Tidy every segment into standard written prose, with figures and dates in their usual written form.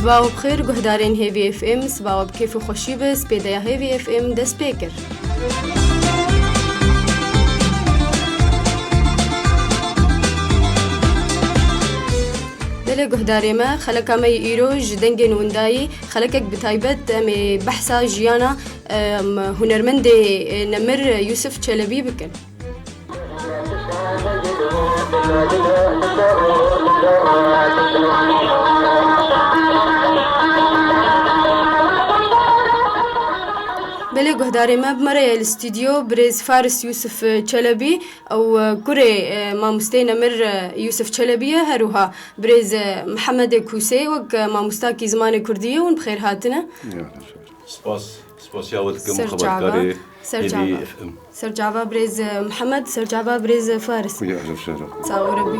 سباو بخير گهدارین هیوی اف ام سباو بکیف و خوشی بس پیدا هیوی اف ام دست پیکر دل گهداری ما خلک ما ایروج دنگن وندایی خلکک بتایبت می بحثا جیانا هنرمند نمر یوسف چلبی بکن بله گهداری ما بمره الاستوديو بريز فارس يوسف چلبي او كوري ماموستي نمر يوسف چلبي هروها بريز محمد كوسي وك ماموستاكي زمان كردية ون بخير هاتنا سپاس یاوتکم خبرکاری سرجعبا بريز محمد سرجعبا بريز فارس يا أهلا وسهلا ساو ربي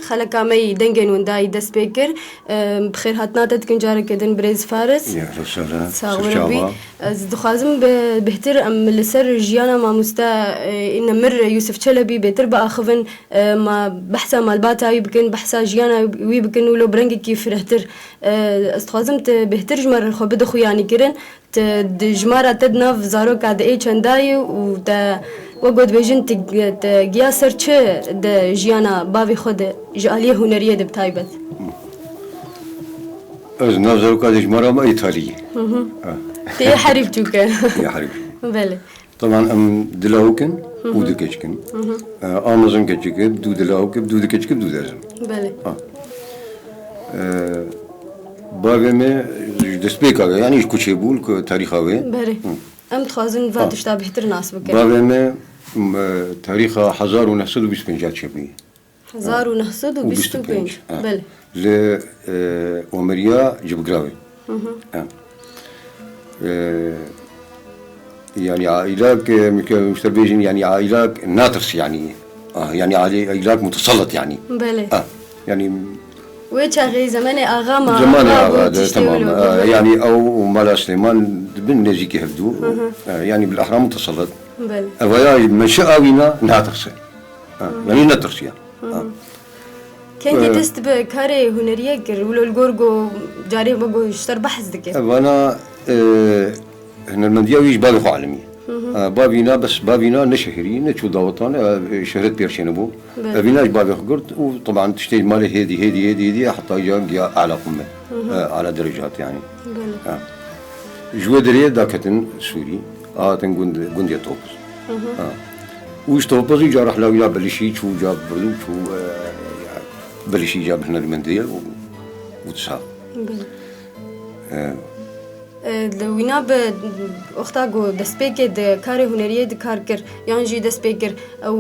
خلک آمی دنگن وندای دست بکر بخیر هاتنا تدکن جاره کدن بريز فارس يا أهلا وسهلا ساغربي از دخوازم بهتر ام لسر جيانا ما مستا نمر يوسف چلبي بهتر باخفن ما بحثا مالباتا يبكن بحثا جيانا ويبكن ولو برنگ كيف رهتر استخوازم بهتر جمر خو بدخو يعني كرن جمارة تدناف زاروك عد اي چنداي و تا وقود بيجن تجياسر چه د جيانا بابي خود جاليه هنريه د بتايبت از نظرك هذه جمارة ما إيطالية تي حريب توكا يا حبيبي بله طبعا ام دلاوكن ودكشكن امازون كتشكن دو دلاوك دو دكشكن دو دازم بله بابي دسبيكا يعني كوتشي بول تاريخاوي بله ام تخازن فاتش تا بهتر ناس بك بابي تاريخ 1925 شبيه 1925 بله ل ومريا جبقراوي يعني عائلات مشتربيجين يعني عائلات ناطرس يعني يعني عائلات متسلط يعني بله يعني ويش غي زمان اغا ما زمان اغا تمام يعني او مالا سليمان بن نزيكي هفدو يعني بالاحرام متسلط بله ويا منشأوينا ناطرس يعني ناطرس يعني كان تست بكاري هنريه كر ولو الجورجو جاري بقو يشتر بحث ذكي وانا هنا المندياويش بالغ عالمي بابينا بس بابينا نشهري نشو داوطان شهرت بيرشين ابو بابيناش بابي خقرت وطبعا تشتري مالي هدي حتى جا اعلى قمه على درجات يعني جوادريه داكتن سوري تن جندي توبس وش توبس جا راح لا بلشي شو جاب بردو شو بلشي جاب هنا المنديل وتسا وینا به وقتا گو دسپیک د کار هنریه د کار کر یان جی دسپیک او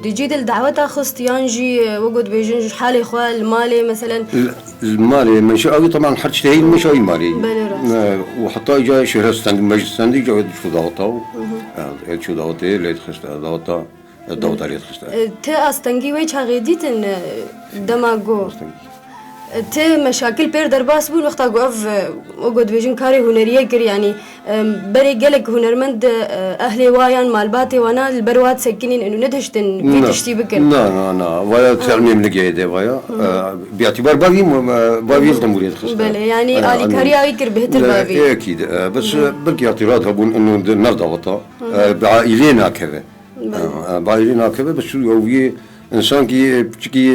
دیجی دل دعوت اخست یان جی وجود بیجن حاله خو المالي مثلا المالي منشأوي طبعا حرش هي المنشأوي المالي وحتى جاء شهر ستاند مجلس ستاند جاء شو دعوته شو دعوته اللي تخست دعوته الدعوته اللي تخست ت استنجي وجه غيديتن دماغو ت مشاكل بير درباس بون وقتا قف وقود بيجن كاري هنريه كر يعني بري قلق هنرمند اهلي وايان مالباتي وانا البروات سكنين انه ندهشتن في تشتي بكن لا ويا تعلمي من قاعده ويا باعتبار بابي الطنبوريه تخص بله يعني الي كاري يكر بهتر بابي اكيد بس بركي اعتراض هبون انه نرضى وطا بعائلينا كذا بعائلينا كذا بس شو هو انسان كي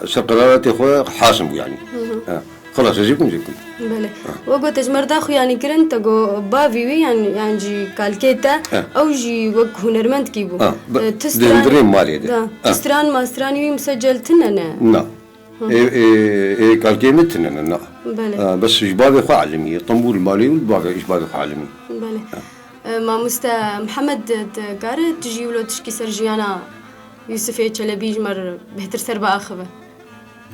سقرارات اخويا حاسم يعني خلاص زيكم بله وقت اجمر داخو يعني كرنت جو بافي يعني جي كالكيتا او جي وك هنرمند كيبو تستران مالي ده تستران ماستراني مسجل تننا لا ايه كالكيمة تننا لا بله بس اجبابي خو علمي طنبور المالي والبابي اجبابي خو علمي بله ما مستا محمد تقاري تجي ولو تشكي سرجيانا يوسف چلبي جمر بهتر سر باخبه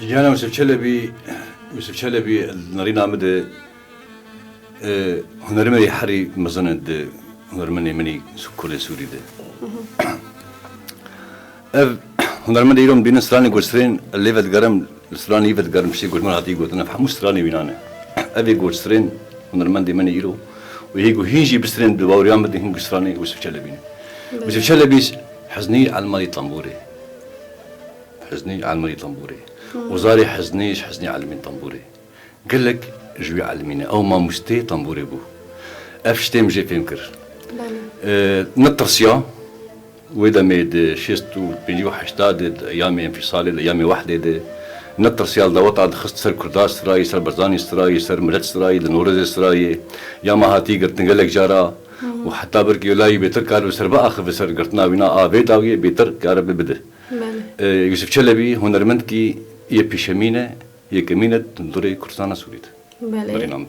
جانا يوسف چلبي نرينا مد هنرمني حري مزند هنرمني مني سكول سوري ده هنرمني يوم بين سراني غوسترين ليفت غرم سراني ليفت غرم شي غوت مراتي غوت انا فهم سراني بينانا ابي غوسترين هنرمني مني يرو وهيجو هيجي بسترين دواوريام بدي هنجو سراني يوسف چلبي يوسف چلبي حزني على المالي طنبوري حزني على المالي طنبوري وزاري حزني على المين طنبوري قال لك جوي علمينا او ما مستي طنبوري بو افشتي مجي فيمكر نطرسيا وإذا ميد شيستو بيجيو حشتاد ايامي انفصالي ايامي وحده نطرسيا دوطا خست سر كرداس سراي سر برزاني سراي سر ملت سراي لنورز سراي يا ما هاتي قلت نقول لك جارا وحتى بركي ولاي بيتر كارو سربا اخ بسر قرتنا بنا بيداوي بيتر كارب بده يوسف چلبي هنرمند كي يبيشمينه يكمينه تندوري كرسانا سوريت بله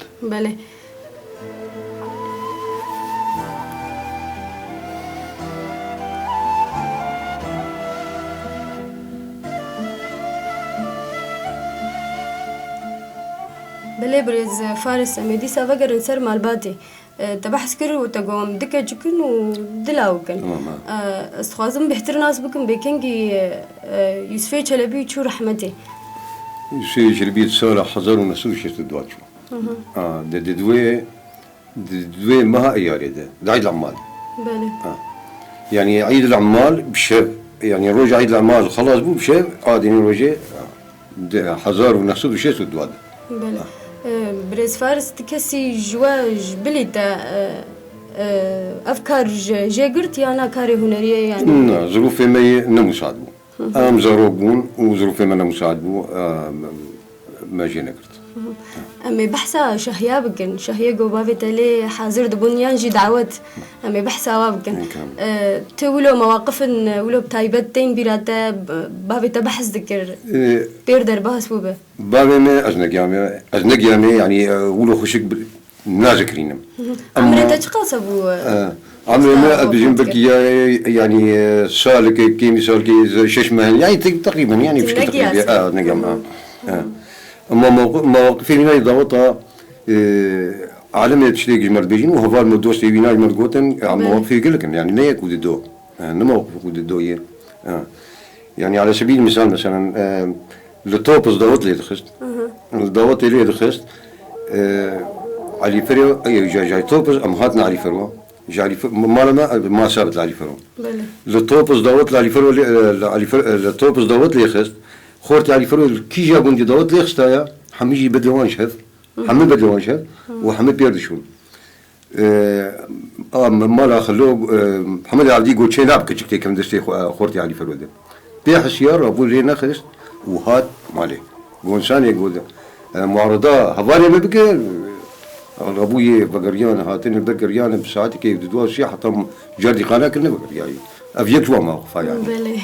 بله برز فارس امدي سافقر سر مالباتي تبحث كر وتقوم دكة جكن ودلاوكن استخوازم بهتر ناس بكم بكنجي يوسف چلبي شو رحمتي يوسف چلبي تصور حضر ونسوي شيء تدواتشو دوي ما هي ده عيد العمال بله يعني عيد العمال بشيء يعني روج عيد العمال خلاص بو بشيء عادي روجه حضر ونسوي شيء تدوات بله بريز فارس تكسي جواج بليتا أفكار جاقرت يعني كاري هنرية يعني ظروف ما نمساعدو أم زروقون وظروف ما نمساعدو ما جينا قرت أمي بحثا شهيا بكن شهيا جوابي تلي حاضر دبون ينجي دعوت أمي بحثا وابكن تولو مواقف ولو بتايبتين بيراتا بابي تبحث ذكر بيردر بحث بوبه بابي ما أزنقيامي يعني ولو خشك نازكرينم عمري تشقصبو عمري ما بجنبك يعني سالك كيمي سالك شش مهن يعني تقريبا يعني في تقريبا نقيام أما مواقفي هنا ضغطها عالم تشتيق المردبيجين وهو المدوس يبينا المردقوتن مواقفي قلكن يعني لا يكود الدو نمواقف يكود الدو يعني على سبيل المثال مثلا لطوبس ضغط لي دخست الضغط اللي دخست علي فريو جاي توبس أمهاتنا علي فرو جاي ما سابت علي فرو لطوبس ضغط علي فرو لطوبس ضغط لي خست خورتي علي فرو كي جا قندي ضغط لي خستايا حميجي بدلوان شهد حمد بدلوان شهد وحمد بيردشون مالا خلو محمد عبدي قلت شيء لعب كتشكتي كم دستي خورتي علي فرو ده بيح سيارة أقول لي ناخذ وهات مالي قول ثانية يقول معارضة هفاري ما بقى أبوي بقريان هاتين البقريان بساعتي كيف تدور شيء حتى جردي قناة كنا بقريان أفيك شو موقف يعني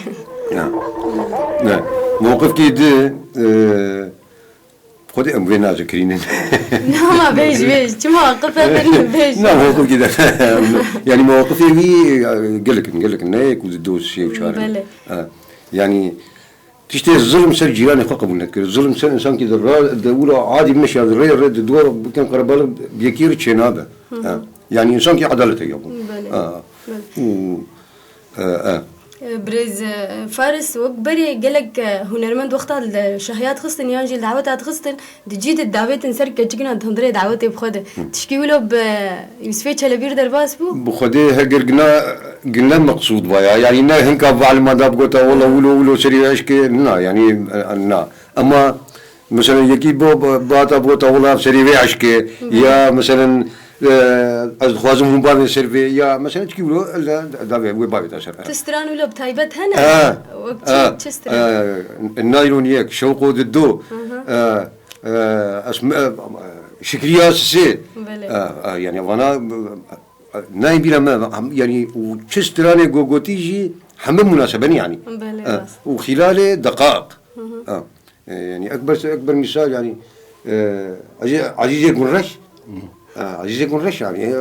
نعم موقف كده خدي أمري نازكرين ما بيج شو مواقفه بيج لا موقف كده يعني مواقفي هي قلك نايك وتدوس شيء وشارع يعني تشتي الظلم سر جيراني خاقب نذكر الظلم سر إنسان كده الدولة عادي مش هذا الرد الدور بكن قربان بيكير تشينابه يعني إنسان كي عدالته يوم بريز فارس وكبري قالك هنرمند وقتها الشهيات خصتن يانجي الدعوات خصتن تجيت الدعوات نسرك جينا تهندري دعوات بخده تشكيولو بيوسفي تشلبير درباس بو بخده قلنا مقصود بايا يعني نا هنكا بعد ما داب قوتا والله ولو سري عشك نا يعني نا اما مثلا يكي باتا بوتا والله سري عشك يا مثلا از خوازم بابي سيرفي يا مثلا تقولوا دابا هو بابي تاع سيرفي تستران ولا بتايبت هنا وقت تستران النايلونيك شوقو ضدو اسماء شكريات سي يعني وانا نايم بلا ما يعني وتستراني جوجوتيجي حمل مناسبة يعني وخلال دقائق يعني اكبر مثال يعني عزيز يكون رش عزيز يكون رش يعني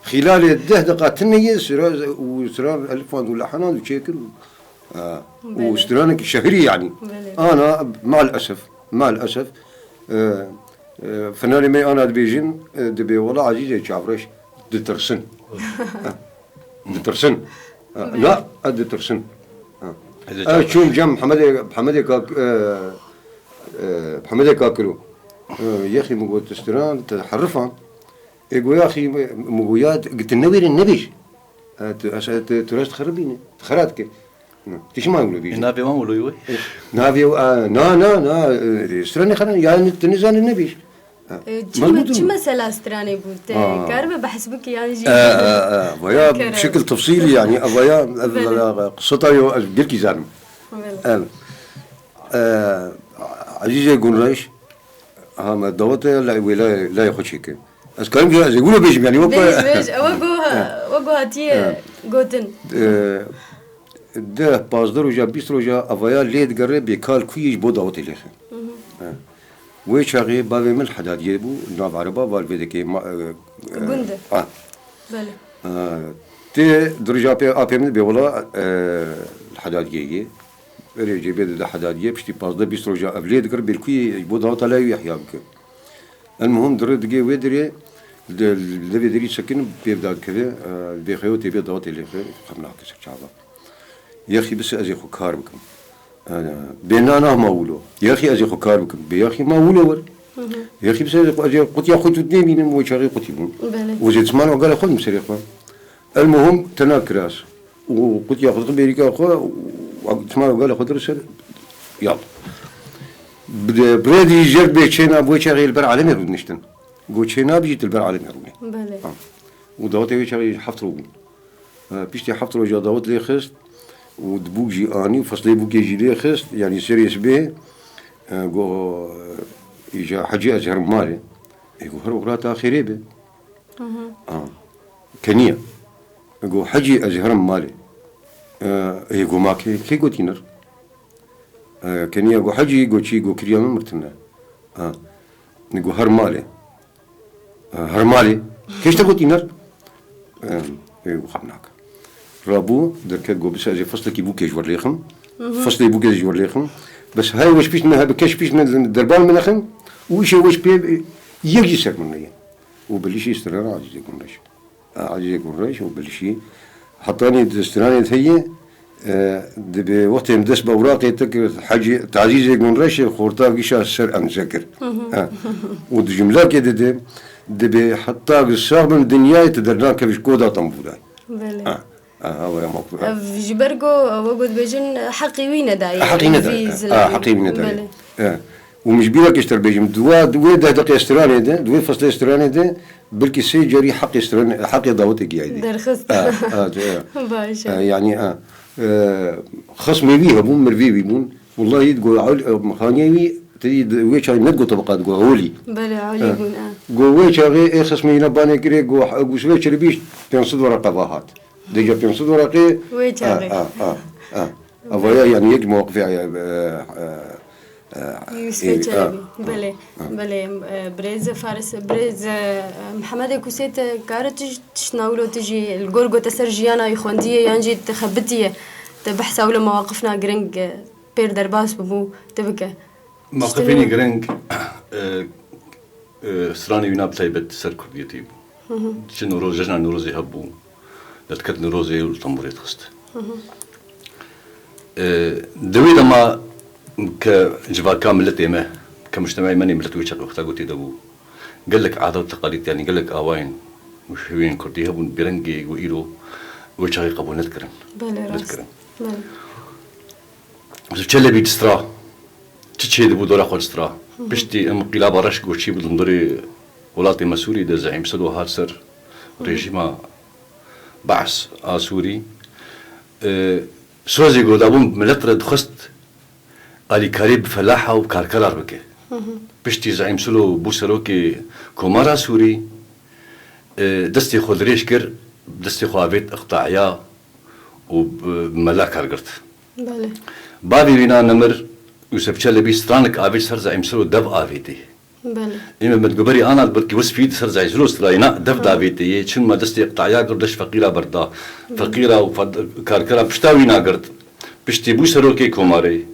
خلال 10 دقائق تنية وسرار الفان ولا حنان وشيكل وسترانك شهري يعني أنا مع الأسف فناني مي أنا دبيجين دبي والله عزيز يتشافرش دترسن لا دترسن شوم جم محمد كاكلو يا أخي مقول تستران تحرفان يقول يا أخي مقويات قلت النبي تراش تخربيني تخراتك تيش ما يقولوا بيجي نافي ما يقولوا يوي نافي نا استراني خلنا يعني تنزل النبي شو مسألة استراني بوت كاربة بحسبك يعني جي ويا بشكل تفصيلي يعني ويا قصتها قلت زارم عزيزي يقول ريش ما دوته لا ياخذ شيء بس كلام جاهز يقولوا بيجي يعني بيج وجوها تي جوتن ده بازدر وجا بيستر وجا افايا ليد قرب بيكال كويش بوداوت ليه ويشاغي بابي من الحداد يبو ناف عربا والفيدكي جنده بله تي درجة أبي من بيولا الحداد يجي ريجي بيد الحداد يجي بشتي بازدر بيستر وجا أفليد قرب بالكوي بوداوت لا يحيى بك المهم درد جي ودري اللي بيدري سكن بيبدا كذا بيخيوتي بيبدا وقت اللي خلنا كسر شعبه يا اخي بس ازي خكار بكم بيننا ما ولو يا اخي ازي خكار بكم يا اخي ما ولو يا اخي بس ازي قلت يا اخوت اثنين من وجهي قلت يبون وزيد زمان وقال خذ مسري اخوان المهم تناك راس وقلت يا اخو بيريكا اخو زمان وقال خذ رسل يلا بريدي جرب بيتشينا بوي شغي البر عالمي رود نشتن قوتشينا بيجي البر عالمي رودي بله ودوت يجي شغي حفترو بيشتي حفترو جا دوت لي خست ودبوك جي اني وفصلي بوك يجي لي خست يعني سيريس به قو يجا حجي ازهر مالي يقول هرقرات اخيري به كنيه يقول حجي ازهر مالي يقول ما كي قوتينر كنيه يقول حجي يقول شي يقول كريم مرتنا يقول هرمالي كيش تقوتينر يقول خمناك رابو دركت جو بس اجي فصل كي بوكي جور ليخم فصل بوكي جور ليخم بس هاي واش بيش منها بكاش بيش من الدربان من اخن واش بي يجي سر مني وبلشي استرار عاجز يكون ريش وبلشي حطاني استراني هي دبي وقت مدس بوراقي تك حاجه تعزيز يكون ريش خورتا قيشا سر انذكر ودجمله كده دبي حتى الصاغ من الدنيا تدرنا كيفاش كودا طنبودا بله هو موقف في جبرجو وجود بيجن حقي وين داي حقي وين داي ومش بيلك يشتر بيجم دوا ده دقي استراني ده دوا فصل استراني ده بلكي سي جري حق استراني حق ضوتك يعني درخست باشا يعني خصمي بيها بون مرفي بيبون والله يتقول مخانيوي تريد ويش هاي نتقول طبقات قو عولي بله عولي بون قو ويش هاي خصمي نباني كري قو سويش ربيش تنصد ورقة باهات ديجا بيمسود ورقي ويش هاي أفايا يعني يجي مواقف يوسف شلبي بله بريز فارس بريز محمد كوسيت كارت تشناولو تجي الجورجو تسرجيانا يخوندية يانجي تخبتية تبحث أول مواقفنا جرينج بير درباس ببو تبكى موقفيني جرينج سراني يناب تايبت سر كرديتي بو شنو روز جنا نروزي هبو لتكت نروزي والطنبوريت خست دوي لما كجبار كامل لتيمه كمجتمع ماني ملتوي شغل وقتها قلت دبو قال لك عادات وتقاليد يعني قال لك اوين مش هوين كردي هبون بيرنجي وإيرو وشغي قبول نذكرن نذكرن بس تشلبي تسترا تشي دبو دورا خول تسترا بشتي انقلاب رش قوشي بدندري ولاتي مسوري ده زعيم سلو هارسر ريجيما بعث سوري سوزي قول ابون ملترد خست علي كاريب فلاحة وكاركالار بكي بشتي زعيم سلو بوسروكي كومارا سوري دستي خود ريش كر دستي خوابيت اقطاعيا وملاك هرقرت بابي بينا نمر يوسف شلبي سترانك آبيت سر زعيم سلو دب آبيتي إما متقبري أنا بركي وسفيد سر زعيم سلو ستراينا دب آبيتي شن ما دستي اقطاعيا قردش فقيرة بردا فقيرة وكاركالار بشتاوينا قرد بشتي بوسروكي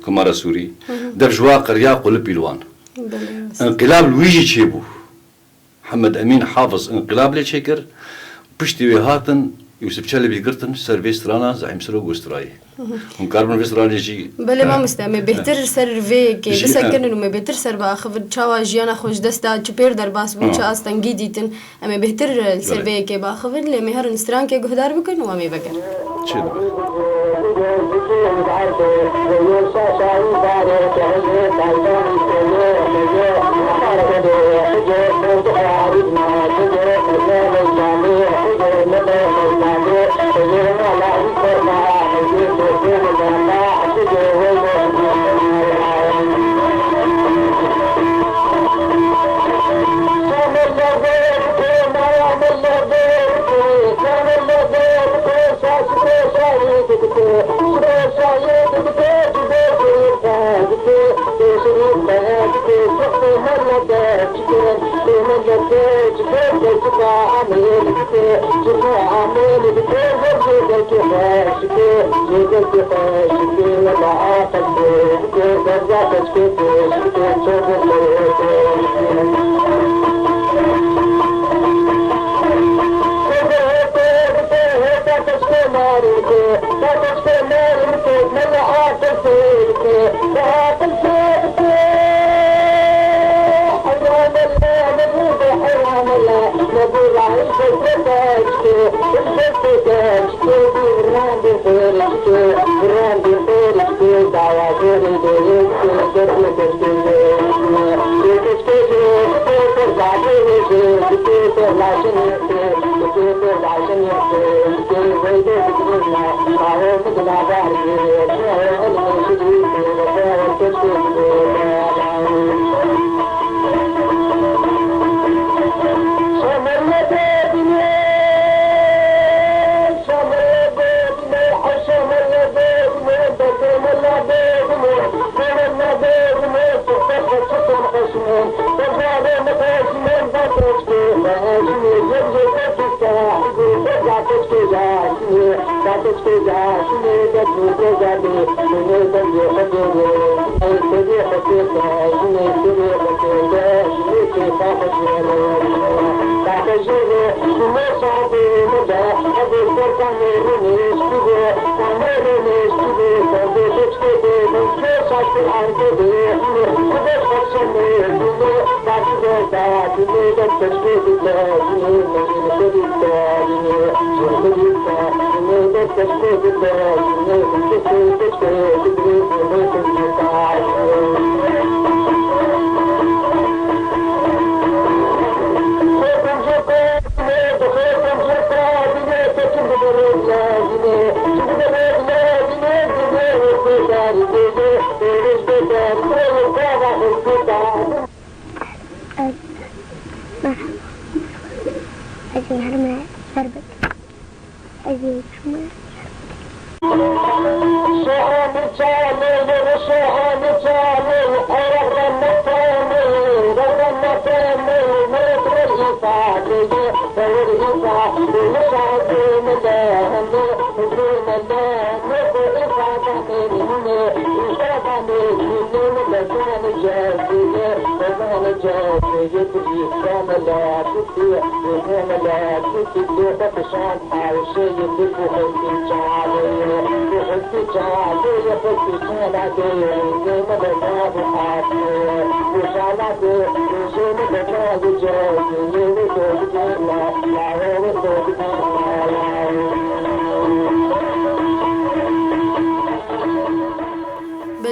كومارا سوري دب جوا قريا قلب بيلوان انقلاب لويجي تشيبو محمد أمين حافظ انقلاب لي شكر بشتي وهاتن يوسف شلبي قرتن سيرفيس رانا زعيم سلو وستراي ونكاربن فيستراني جي بله ما مستعمل بهتر سر فيك بس كأنه ما بهتر سر بأخذ تشاوا جيانا خوش دستا تبير درباس بوشا أصلا جديدن أما بهتر سر فيك بأخذ اللي مهر نستران كي جهدار بكن وما بكر Thank you.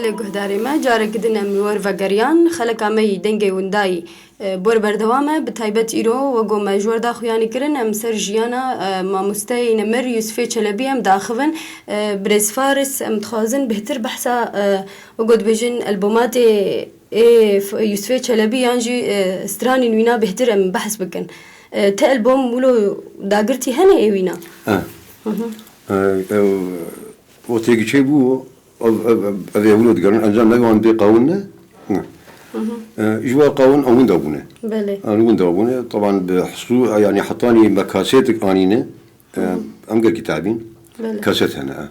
بله گهداری ما جاره کدن میور و گریان خلق آمی دنگی وندای بور بردوامه به تایبت ایرو و گو مجور داخویانی کرن ام سر جیانا ماموستای نمر یوسف چلبی ام داخون برز فارس ام تخازن بهتر بحثا و گود بجن البومات یوسف چلبی یانجی استرانی نوینا بهتر ام بحث بکن تا البوم ولو داگرتی هنه ایوینا و تیگی چه بو أبي أولاد قرن أنجام نجوان دي قاونا إجوا قاون أو وندابونه بله أنا وندابونه طبعا بحصول يعني حطاني مكاسات قانينة أمجر كتابين بله كاسات هنا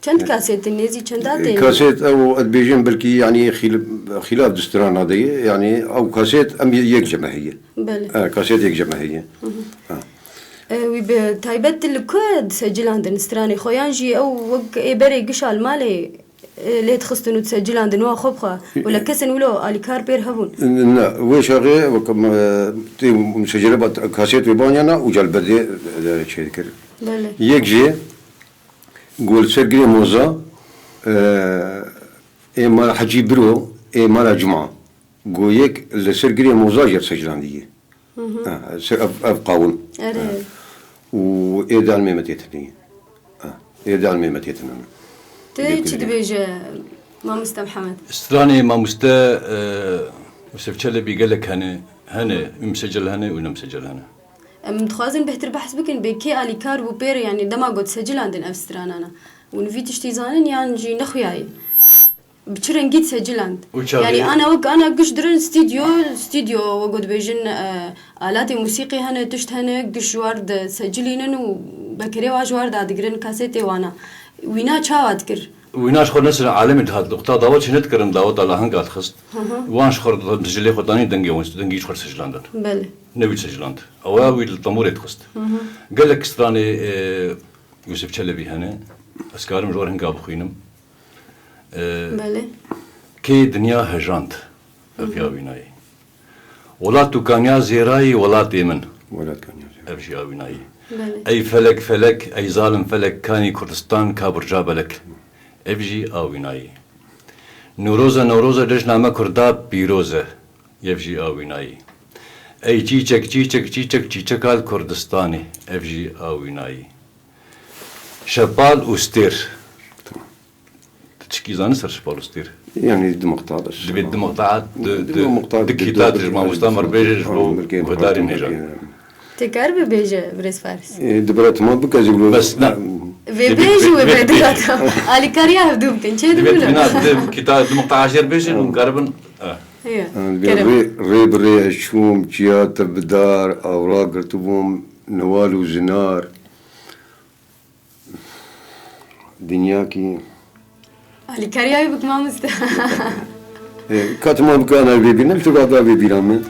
چند كاسيت النيزي چندات كاسات أو أدبيجن بلكي يعني خلاف دستران هذه يعني أو كاسات أم يك جماهية بله كاسات يك جماهية وبتايبت الكود سجل عند استراني خويانجي او وق بري قشال مالي ليه تخصتنو تسجل عند نوا خبخه ولا كسن ولو اليكار بير هبون لا ويش غير وكم تي مسجله كاسيت وبانيانا وجال بدي شيء كده بله يكجي قول سرقري موزا إيه مال حجي برو إيه مال جمعة قول يك السرقري موزا جر سجلان دي أبقاون وإيدال ميمتيتني إيدال ميمتيتنا تيجي تبيج ما مستا محمد استراني ما مستا يوسف چلبي قال لك هنا مسجل هنا ولا مسجل هنا متخازن بهتر بحث بكن بكي اليكار وبير يعني دما قد سجل عندنا أفسترانا ونفيت اشتيزانن يعني جي نخوياي بچرن جيت سجلند يعني أنا قش درن استوديو وقد بيجن آلات موسيقي هنا تشت هنا قش وارد سجلينن وبكري واج وارد أدقرن كاسيتي وانا وينا شاوات كر ويناش خور نسر عالمي هاد لقطة دعوت شنت كرن دعوت على هنقات خست وانش خور مسجلي خداني دنجي خور سجلاندن بله نبي سجلاند أو الطمور خست قال لك استراني يوسف چلبي هنا أسكارم جوار هنقا بخينم بله كي دنيا هجانت في أبيناي ولا تكانيا زيراي ولا تيمن ولا كانيا أبشي أبيناي بله أي فلك أي ظالم فلك كاني كردستان كابرجا بلك أبجي أبيناي نوروزا دجنامة كردا بيروزة يبجي أبيناي أي چيچك كردستاني أبجي أبيناي شبال أستير تشكيزان سر شبال أستير يعني دمقطع دمقطعات دكيتات ما مستمر بيجش وداري نجا تكار ببيجة بريس فارس دبرات ما بك أجيبه بس لا ببيجة وبدرات على كاريا هدوم كنشي دبنا كتاب دمقطع عشر بيجي ومقربن ري شوم جيات بدار أوراق رتبهم نوال وزنار دنياكي علي كارياي بك ما مستا كاتما بكانا بيبينا بتقعد بيبينا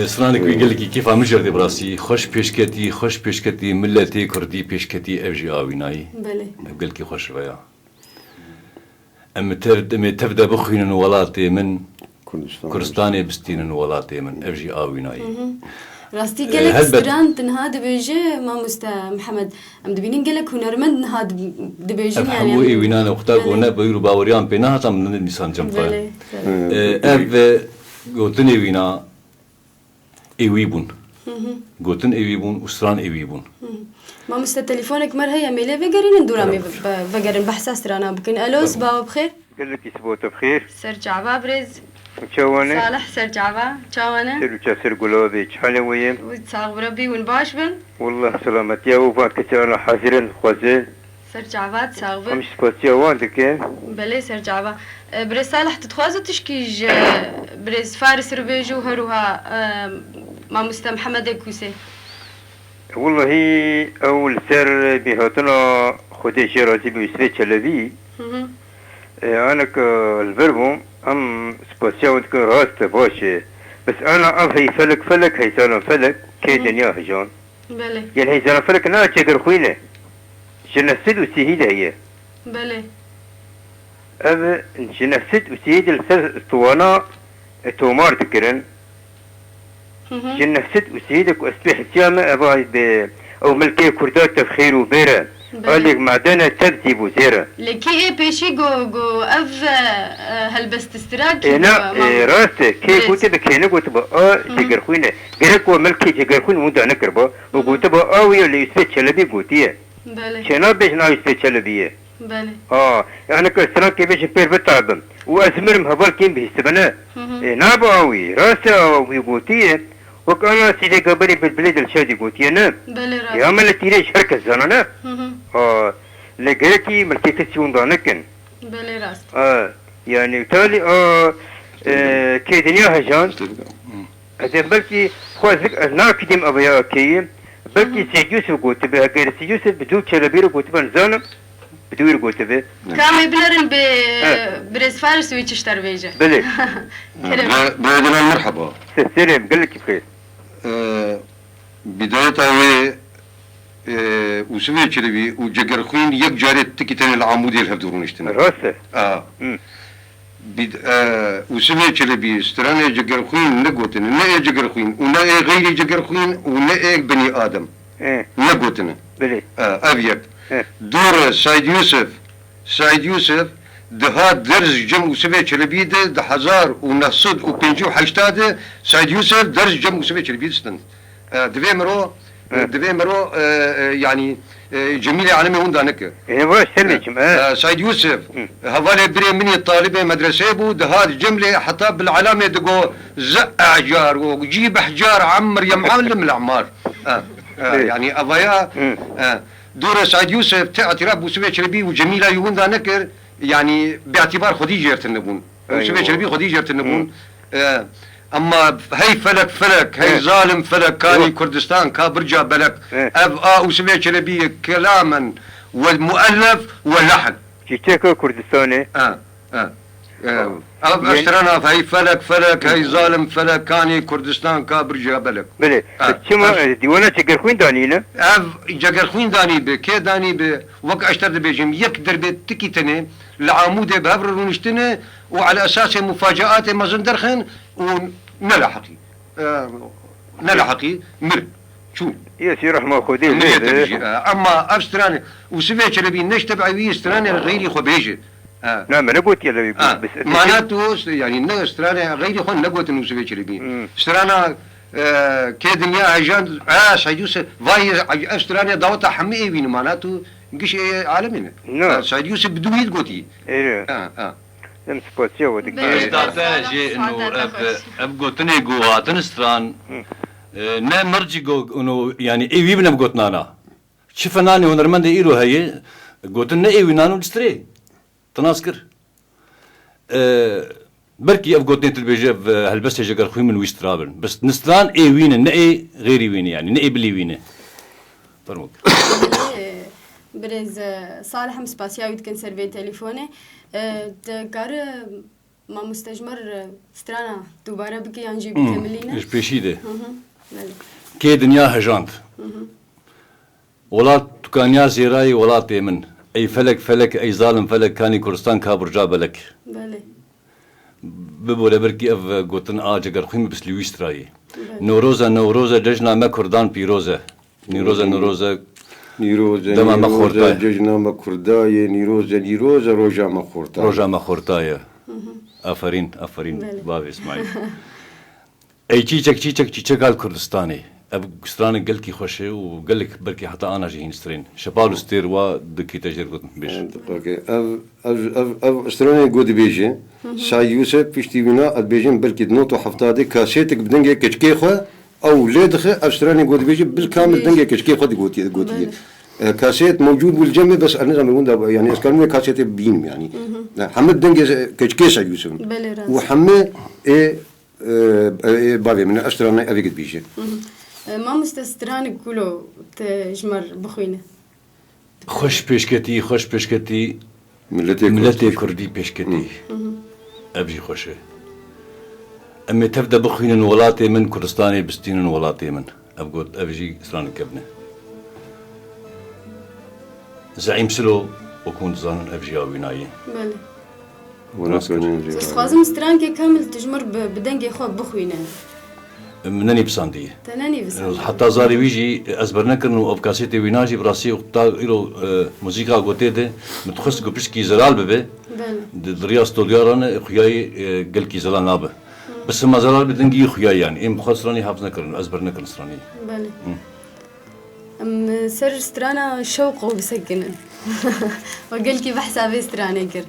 سرانك ويقول لك كيف عم يجري براسي خوش بيشكتي ملتي كردي بيشكتي افجي اويناي بله بقول لك خوش بيا تبدا بخين ولاتي من كردستاني بستين ولاتي من افجي اويناي راستي قالك ستران تنهاد بيجي ما مستا محمد ام دبينين قالك هنرمند نهاد دبيجي يعني ابو وينانا وقتاك ونا بيرو باوريان بينها تم من النسان جنبا اف قلتني وينا ايويبون قلتن ايويبون وستران ايويبون ما مستا تليفونك مر هي ميلي فقرين ندورامي فقرين بحث سترانا بكن الو صباح بخير قال لك يسبوت بخير سرجع بابرز مشوانه صالح سرجع با شاوانا سر قلوبي شحال ويا وتصاغ بربي ونباش بن والله سلامتي وفات كثير حاضرين خوازي سرجع با تصاغ بن مش سبوتيا وانك بلي سرجع با بريز صالح تتخوازو تشكيج بريز فارس ربيجو هروها ما مستا محمد كوسي والله اول سر بهاتنا خدي شرازي بيسري شلبي انا الفيربو ام سبوتيا وانك راست باشه بس انا هي فلك هي سالم فلك كي دنيا هجان بلي يعني هي سالم فلك انا تشكر خوينه جنسد وسهيده هي بلي أب جنسد وسهيد الاسطوانة تومار تكرن جنسد وسهيدك واسبح سيامة ابا او ملكي كردات تفخير وبيرة قال لك معدنة تبتي بوزيرة لكي ايه بيشي جو اف هلبست استراك انا راسه كي قلت بكينا قلت با جگر خوينه غيرك وملكي جگر خوين مدة نكربا وقلت با اوي اللي يسبت شلبي قلتيه بلي شنا بيش نا يسبت شلبيه بلي يعني كسران كي بيش بير بتعبم وازمرم هبال كيم بيستبنا نابا اوي راسه اوي قلتيه وكأنا سيدي قبلي بالبلاد الشادي قلتيه انا بلي راس يا مال تيري شركة زانانا لقيتي ملكي كسيون دانكن بلي راس يعني تالي كي دنيا هجان هذا بلكي خوازك أنا كديم أبيا كي بلكي سيد يوسف قلت به غير سيد يوسف بدو شلبير قلت به نزانم بدوير قلت به كامي بلرن بريز فارس ويتشتر بيجا بلي بلادنا مرحبا سلام قال لك بخير بداية وسوي كذي وجگر خوين يك جاري تكتين العمود الهفدورون اشتنا راسه وسوي كذي استرانة جگر خوين نقوتن نه جگر خوين ونا غير جگر خوين ونا بني آدم نقوتن بلي أبيك دور سعيد يوسف ده درس جم وسوي كذي ده 1958 سعيد يوسف درس جم وسوي كذي استن دبي مرو يعني جميلة عالمي هون دانك واش سلمكم سعيد يوسف هذا بري مني طالبة مدرسة بو دهاد جملة حتى بالعلامة دقو زق أحجار وجيب أحجار عمر يا معلم الأعمار يعني أضياء دور سعيد يوسف اعتراف بوسوي شربي وجميلة يهون دانك يعني باعتبار خديجة يرتنبون بوسوي شربي خديجة يرتنبون اما هي فلك هي ظالم فلك كاني كردستان كابرجا بلك وسمي شربيه كلاما والمؤلف واللحن شيتيكو كردستاني اشترانا هي فلك هي ظالم فلك كاني كردستان كابرجا بلك بلي شما ديوانا جگر خوين دانينا جگر خوين داني بكي داني ب وك اشتر بيجم يك دربه تكيتني العمود بهبر رونشتنه وعلى اساس مفاجآت مازندرخن ونلحقي مر شو يا سي رحمه خدي اما ابستراني وسوي شربي نشتبعي استراني غيري خبيجه نعم انا قلت يلا بس معناته يعني نه استراني غيري خو نقوت انه سوي شربي استرانا كي دنيا عجان سعيد يوسف فاي استراني دعوتها حمي وين معناته قش عالمنا سعيد يوسف بدوي قوتي لم سبوتيا ودك جي انه اب قوتني قواتن استران نا مرجي انه يعني اي ويبنا بقوتنانا شفناني هنرمند ايرو هي قوتنا اي وينانو دستري تناسكر بركي اب قوتني تلبيجه هلبس جگر خوي من ويسترابن بس نستران اي وين ناي غيري وين يعني ناي بلي وين فرموك برز صالح هم سپاسیاوی کن سروی تلفونه کار ما مستجمر سترانا دوباره بکی انجی بکملینه اش پیشیده بله که دنیا هجاند ولات تکانیا زیرای ولات من ای فلک فلک ای ظالم فلک کانی کردستان کابرجا بلک بله ببوله برکی اف گوتن آجگر خیم بسلیویسترایی نوروزه جشنا ما کردان پیروزه نوروزه دما ما خورتای ججنا ما کردای نیروزه روژا ما خورتای آفرین باب اسماعیل ای چیچک آل کردستانی اب کردستان گل کی خوشه و گل برکی حتی آنا جهین استرین شپال استیر و دکی تجربه گوتن بیش اف استرانی گودی بیجه سعی یوسف پیشتی بنا اد بیجن برکی نوتو هفتاده کاسیتک بدنگه کچکی خو او ليدخه أشتراني قد بيجي بالكامل دنجة كشكي خدي قوتي كاسيت موجود بالجنب بس أنا زمان وندا يعني أسكانه كاسيت بين يعني حمد دنجة كشكي سيوسف وحمد بابي من أشتراني أبي قد بيجي ما مستستراني كله تجمر بخوينه خوش بيشكتي ملتي كردي بيشكتي أبجي خوشه أمي تبدأ بخوين ولاتي من كردستاني بستين ولاتي من أبقول أبجي سران كبنة زعيم سلو وكون زان أبجي أويناي بله وناس بس خازم ستران كي كامل تجمر بدنجي خو بخوينه منني بساندي تناني بس حتى زاري ويجي أزبرنا كرنو أبكاسيتي ويناجي براسي وقتا إلو موسيقى قوتي ده متخصص قبشكي زلال ببه دريا ستوديارنا خياي قل كي زلال نابه بس ما زال بدنجي خياي يعني إم خسراني حافظنا كرن أزبرنا كرن سراني بله سر سترانا شوق وبسكنن وقال كي بحسابي سترانا كر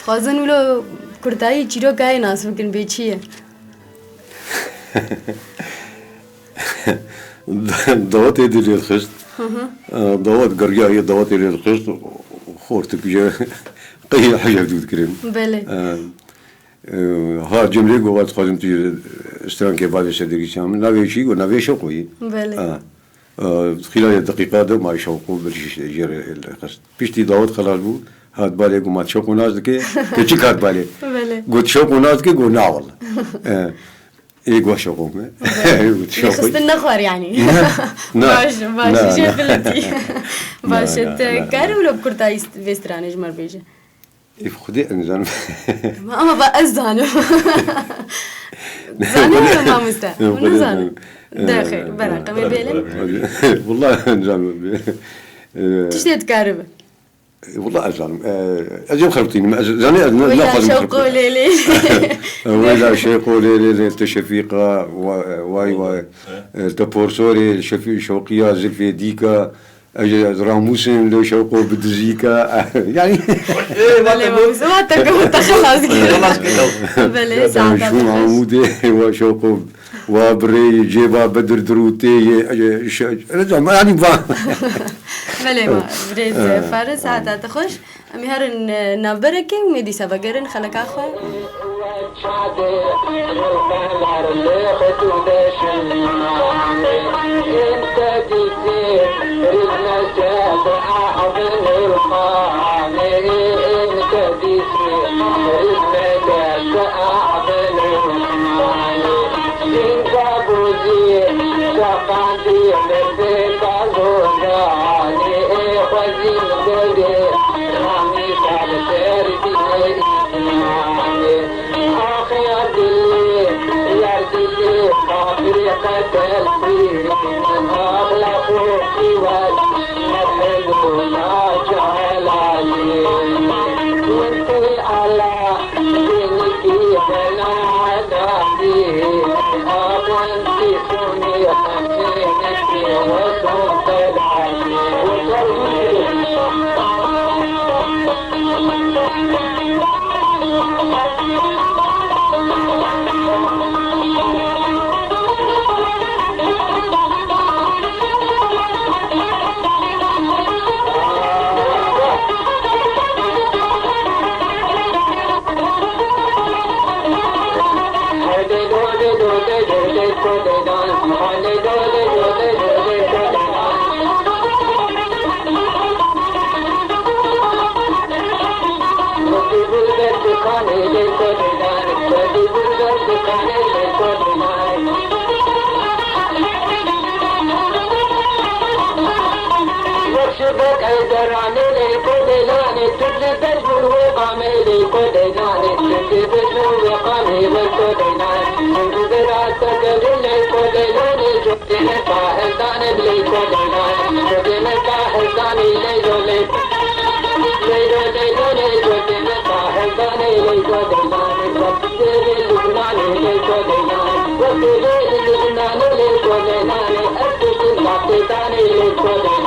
خازن ولو كرداي جيرو جاي ناس ممكن بيجيه دوات يدير الخشت دوات قرية هي دوات يدير الخشت خورتك جا قيل حاجة جدود كريم بله ها جملة قوات خازم تيجي استران كبار شديد شام نبي شيء ونبي شوقي بله خلال دقيقة ده ما يشوقوا بريش جير الخشت بيشتي دوات خلاص بو هاد بالي قو ما تشوقوا ناس دكي كذي كات بالي قلت شوقوا ناس دكي قو ناول إيه قوى شوقهم خست النخور يعني باش شيخ التي باش كارو لو بكرتاي فيستراني جمر بيجي يفخدي انزان ما بقى زانو زانو ما مستا منو زانو داخل برا قمي بيلن والله انزان تشتي تكارب والله أزعلم أجيب خربتيني زاني ولا شوقو ليلي ولا شوقو ليلي تشفيقة واي تبورسوري شوقية زلفي ديكا راموسين لو شوقو بدزيكا يعني بلي ما تكو خلاص كده بلي ساعة شو عمودي وشوقو وابري جيبا بدر دروتي يعني بله ما بريز فارس ساعة تخش أمي هرن نابركي وميدي سبقرن خلك أخوة شبك عذر عملي كودلاني تبلي بجبر وقاملي كودلاني تبلي بجبر وقاملي كودلاني تبلي عتك بلي كودلاني جبتي مفاهل داني بلي كودلاني جبتي مفاهل داني ليلو ليلو ليلو ليلو ليلو جبتي مفاهل داني لي كودلاني جبتي لبناني لي كودلاني جبتي لبناني لي كودلاني أكتب الباقي داني لي كودلاني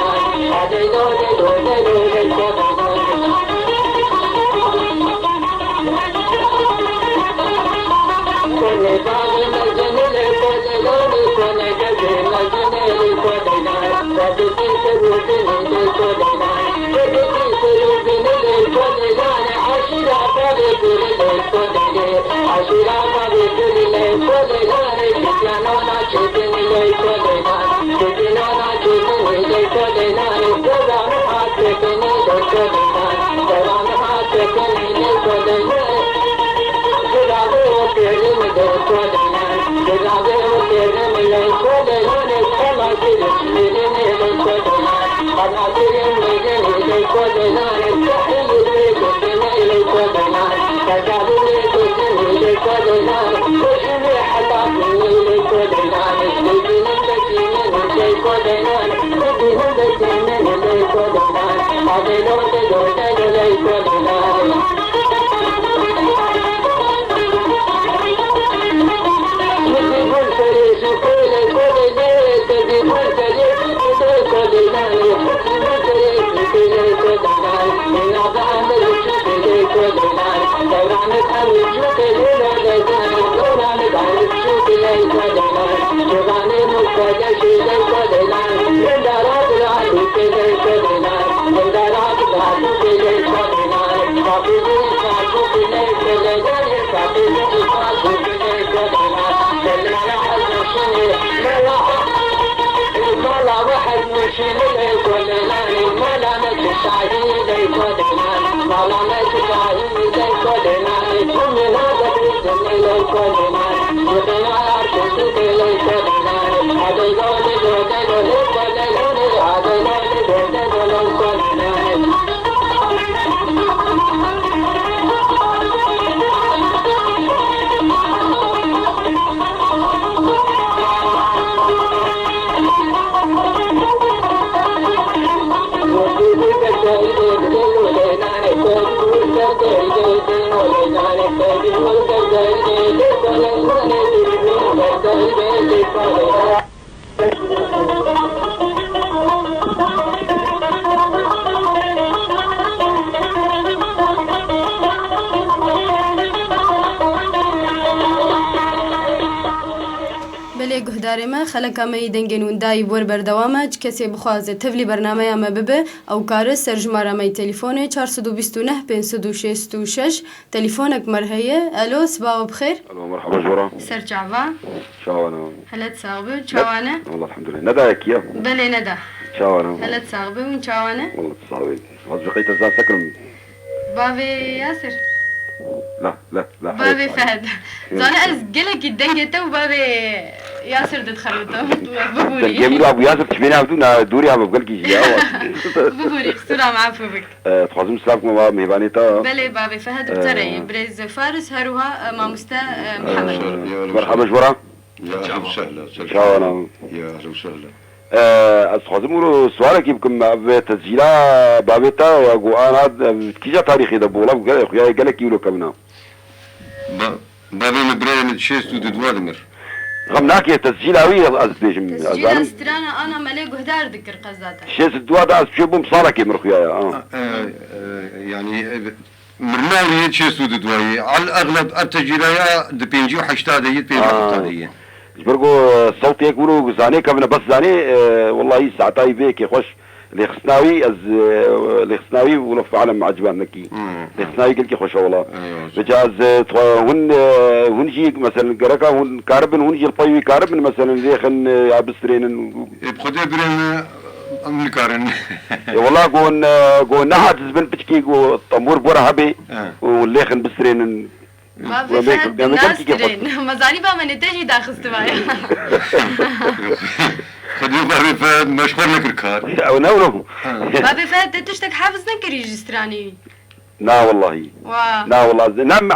بله گهداری ما خلق ما یدنگن وندای بور بردوامه کسی بخوازه تفلی برنامه ما ببه او کار سرجماره ما تلفن 429 566 تلفونك مرهية الو صباح بخير. الو مرحبا جورا. سرجعوا شاوانا هلا تصاغبوا شاوانا والله الحمد لله. ندى ياك يا بله ندى شاوانا هلا تصاغبوا من شاوانا والله تصاوي بقيت ازاي سكرم بابي ياسر لا بابي فهد زانا از قلك الدنجة وبابي ياسر تدخلوا بقولي جميل ابو ياسر تشبيني عبدونا دوري ابو قلقي يا بقولي خسرة معفو بك تخازم سلامكم ما مهبانيتا بله بابي فهد بتري بريز فارس هروها ما مستا محمد. مرحبا جورا. يا اهلا وسهلا. شاوانا يا اهلا وسهلا. تخازم سؤالك يمكن بتسجيلها بابيتا وانا كيجا تاريخي دبولا قالك يقولوا كمنا بابي مبرين شيستو ددوادمر غمناك يا تسجيل هوية تسجيل استرانا انا مليق هدار ذكر قصداتها شيس الدواد از شو بمصارك مرخيا يعني مرناوي شيستو ددواي على الاغلب التسجيلات دبينجي وحشتا ديت بين برقو الصوت يقولوا زاني كمنا بس زاني والله ساعتاي بيك خوش اللي خصناوي ولا في عالم عجبان نكي اللي خصناوي قلت خوش والله بجاز هون جي مثلا قرقا هون كاربن هون جي الطيوي كاربن مثلا اللي خن عبسترين بخدي برين امريكارن والله قون نحت زبن بتكي قو طمور بورا هبي واللي خن بسترين ما بفهد الناس ترين ما زاني بقى من تجي داخل استوايا خدي بابي فهد مشغول لك الكار او نو ما بفهد تشتك حافظ نكر يجستراني لا والله لا والله نعم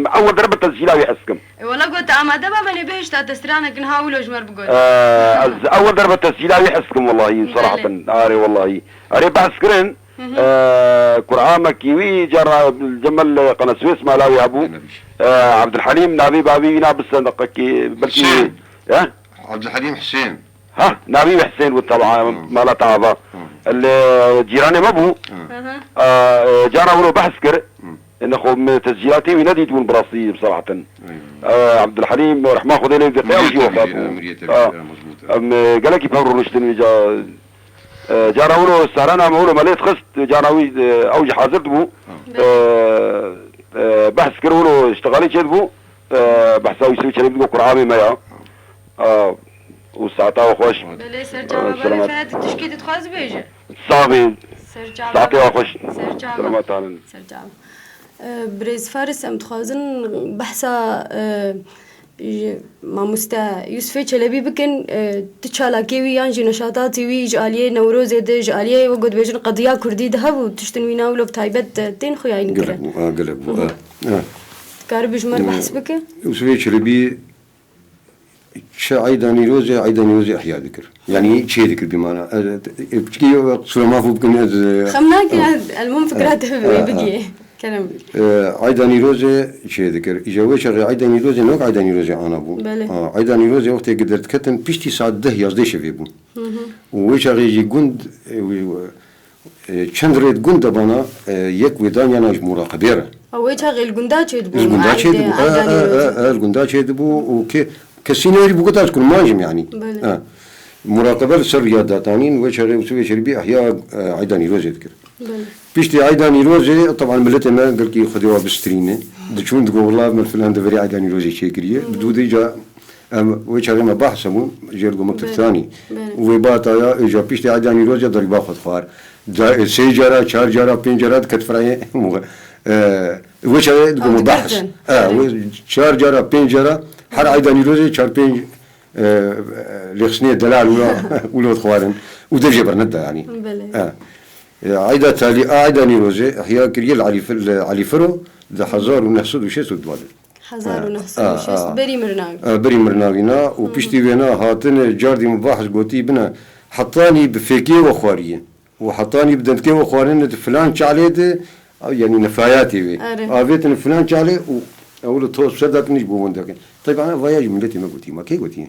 اول ضربه تسجيلها يحسكم والله قلت اما دابا ماني بهش تسترانا كنهاولو جمر بقول اول ضربه تسجيلها يحسكم والله صراحه اري والله اري بعسكرين كرعامك كيوي جرى الجمل قناه سويس مالاوي ابو عبد الحليم نبي بابي نابس بلكي عبد الحليم حسين ها نبي حسين والطبعا مالا تعبا الجيراني مبو جانا ولو بحسكر انه خو تسجيلاتي وينادي تكون براسي بصراحه عبد الحليم رحمه خذيني دقيقه وجي وفاته قال لك يفهموا رشدين جانا ولو سارانا مولو مليت خست جانا اوجي حاضرت بو بحسكر ولو اشتغالي كذبو بحساوي يسوي كلام بقول قرعامي مايا وساعتها وخوش بلي سرجع بابا فهد تشكي تتخاز بيجي صافي سرجع ساعتها وخوش سرجع سلامات علينا سرجع بريز فارس ام تخازن بحثا ماموستا يوسف چلبي بكن تشالاكي ويان جي نشاطاتي وي جاليه نوروز د جاليه وقد بيجن قضيه كردي ذهب وتشتنوينا ولو بتايبت تين خويا ينكر قلب كاربش مر بحث بك يوسف چلبي عيداني روزي احياء ذكر يعني شيء ذكر بمعنى بتجي صوره ما فوق خمناك المهم فكرات بقي كلام عيداني روزي شيء ذكر اجا شغل عيداني روزي نوك عيداني روزي انا بو عيداني روزي وقت قدرت كتن بيشتي ساعه 10 يازدي شفي بو وش يجي جند چندريت جند بنا يك ودانيا ناج مراقبه هو شغل جندات يدبو الجندات يدبو وكي كسيناري بقطع تكون ماجم يعني مراقبة السريات تانين وشوي شربي أحياء عيداني روزي ذكر بيشتي عيداني روزي طبعا ملتنا قال كي خدوها بسترينه دشون تقول والله من فلان دبري عيداني روزي شيكريه بدودي جا وشاري ما بحثمو جيرقو مكتب ثاني وباتا اجا بيشتي عيداني روزي ضربا خد خوار 3 جرا 4 جرا 5 جرا كتفراي وشاري تقول بحث 4 جرا 5 جرا هر عيداني روزي 4 لخصنية دلال ولا خوارن ودرجة برندة يعني عيدا تالي عيداني روزي أحياء كريال علي فرو ده 1906 دوالي 1906 بري مرناوي بري مرناوينا وبيشتي بينا هاتن جاردي مباحث قوتي بنا حطاني بفيكي وخوارية وحطاني بدنتكي وخوارين فلان شعلي يعني نفاياتي بي آفيتن فلان شعلي أقول توصل صدق نيجي بوون دكان طيب أنا فياج ملتي ما قلتي ما كي قلتي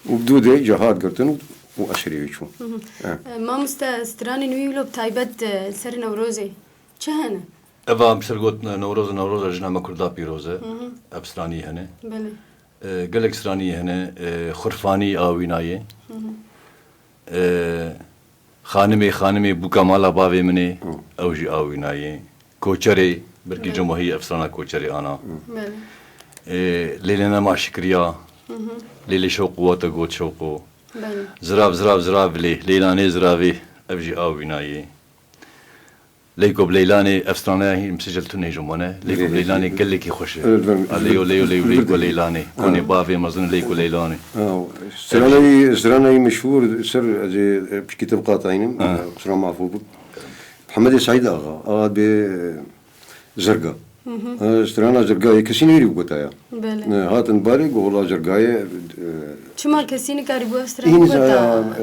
وبدودة جهاد قرتن وأشري ويشون ما مستراني نويلو بتايبت سر نوروزي شهنا أبا بسر قلت نوروز جنا ما كردا بيروزة أبسراني هنا بله قلك سراني هنا خرفاني آويناية خانمي بوكامالا باوي مني أوجي آويناية كوچري بركي جمهورية أفسرانا كوچري أنا ليلنا ما شكريا ليلي شوق واتا قوت شوقو زراب ليلاني زرابي أفجي آويناية ليكو بليلاني أفسرانا هي مسجلتوني جمعنا ليكو بليلاني قلكي خوش ليو ليكو ليلاني كوني بافي مظن ليكو ليلاني سراني مشهور سر كتاب قاطعين سران معفوظ محمد سعيد أغا زرقاء استرانا زرقاء كسيني يريد قطايا هاتن بارك والله زرقاء شما كسيني كاريبو استرانا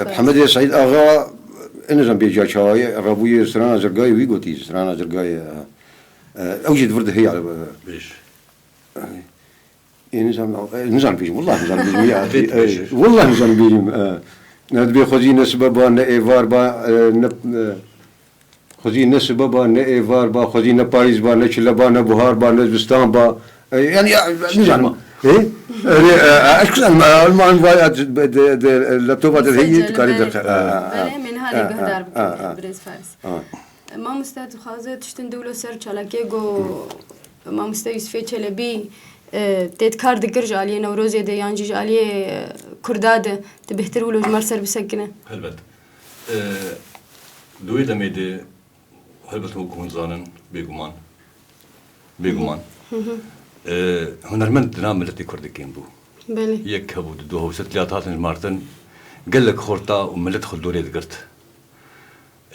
محمد سعيد أغا إنه زن بيجا شواي رابوي استرانا زرقاء ويقوتي استرانا زرقاء أوجد ورد هي على بيش نزان بيجم والله نزان بيجم والله نزان بيجم ندبي خذي نسبة با نئفار با خذي نسبة با نئفار با خذي نبايز با نشلا با نبهار با نزبستان با يعني نزان إيه أشكل المان فايات اللابتوبات هي تكاري دخل من هذه قهدار بريز فارس ما مستعد خازة تشتن دولة سيرش على كيجو ما مستعد يسفي چلبي تذكر ذكر جالية نوروزي ده يعني جالية كرداد تبهتر ولو جمر سر بسكنه هلبت دوي دميدي هلبت هو كون زانن بيجومان هنرمند نام ملتي كردي كين بو بله يك هبو دو هو ست ليات مارتن قال لك خورتا وملت خلدوري دقرت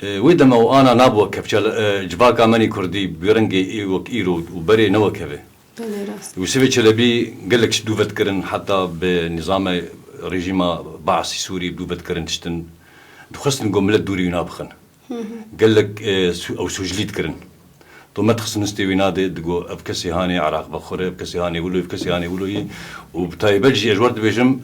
ويدما وانا نابو كبشال جباكا ماني كردي بيرنجي ايوك ايرو وبري نوا كبه بله راست وسيفي تشلبي قال لك شدو فكرن حتى بنظام ريجيم بعث سوري بدو فكرن تشتن دخست نقوم ملت دوري ينابخن قال لك او سوجليت كرن تو ما تخص نستي وينادي دقو ابكسي هاني عراق بخوري ابكسي هاني ولو ابكسي هاني ولو وبتاي بلجي اجورد بيجم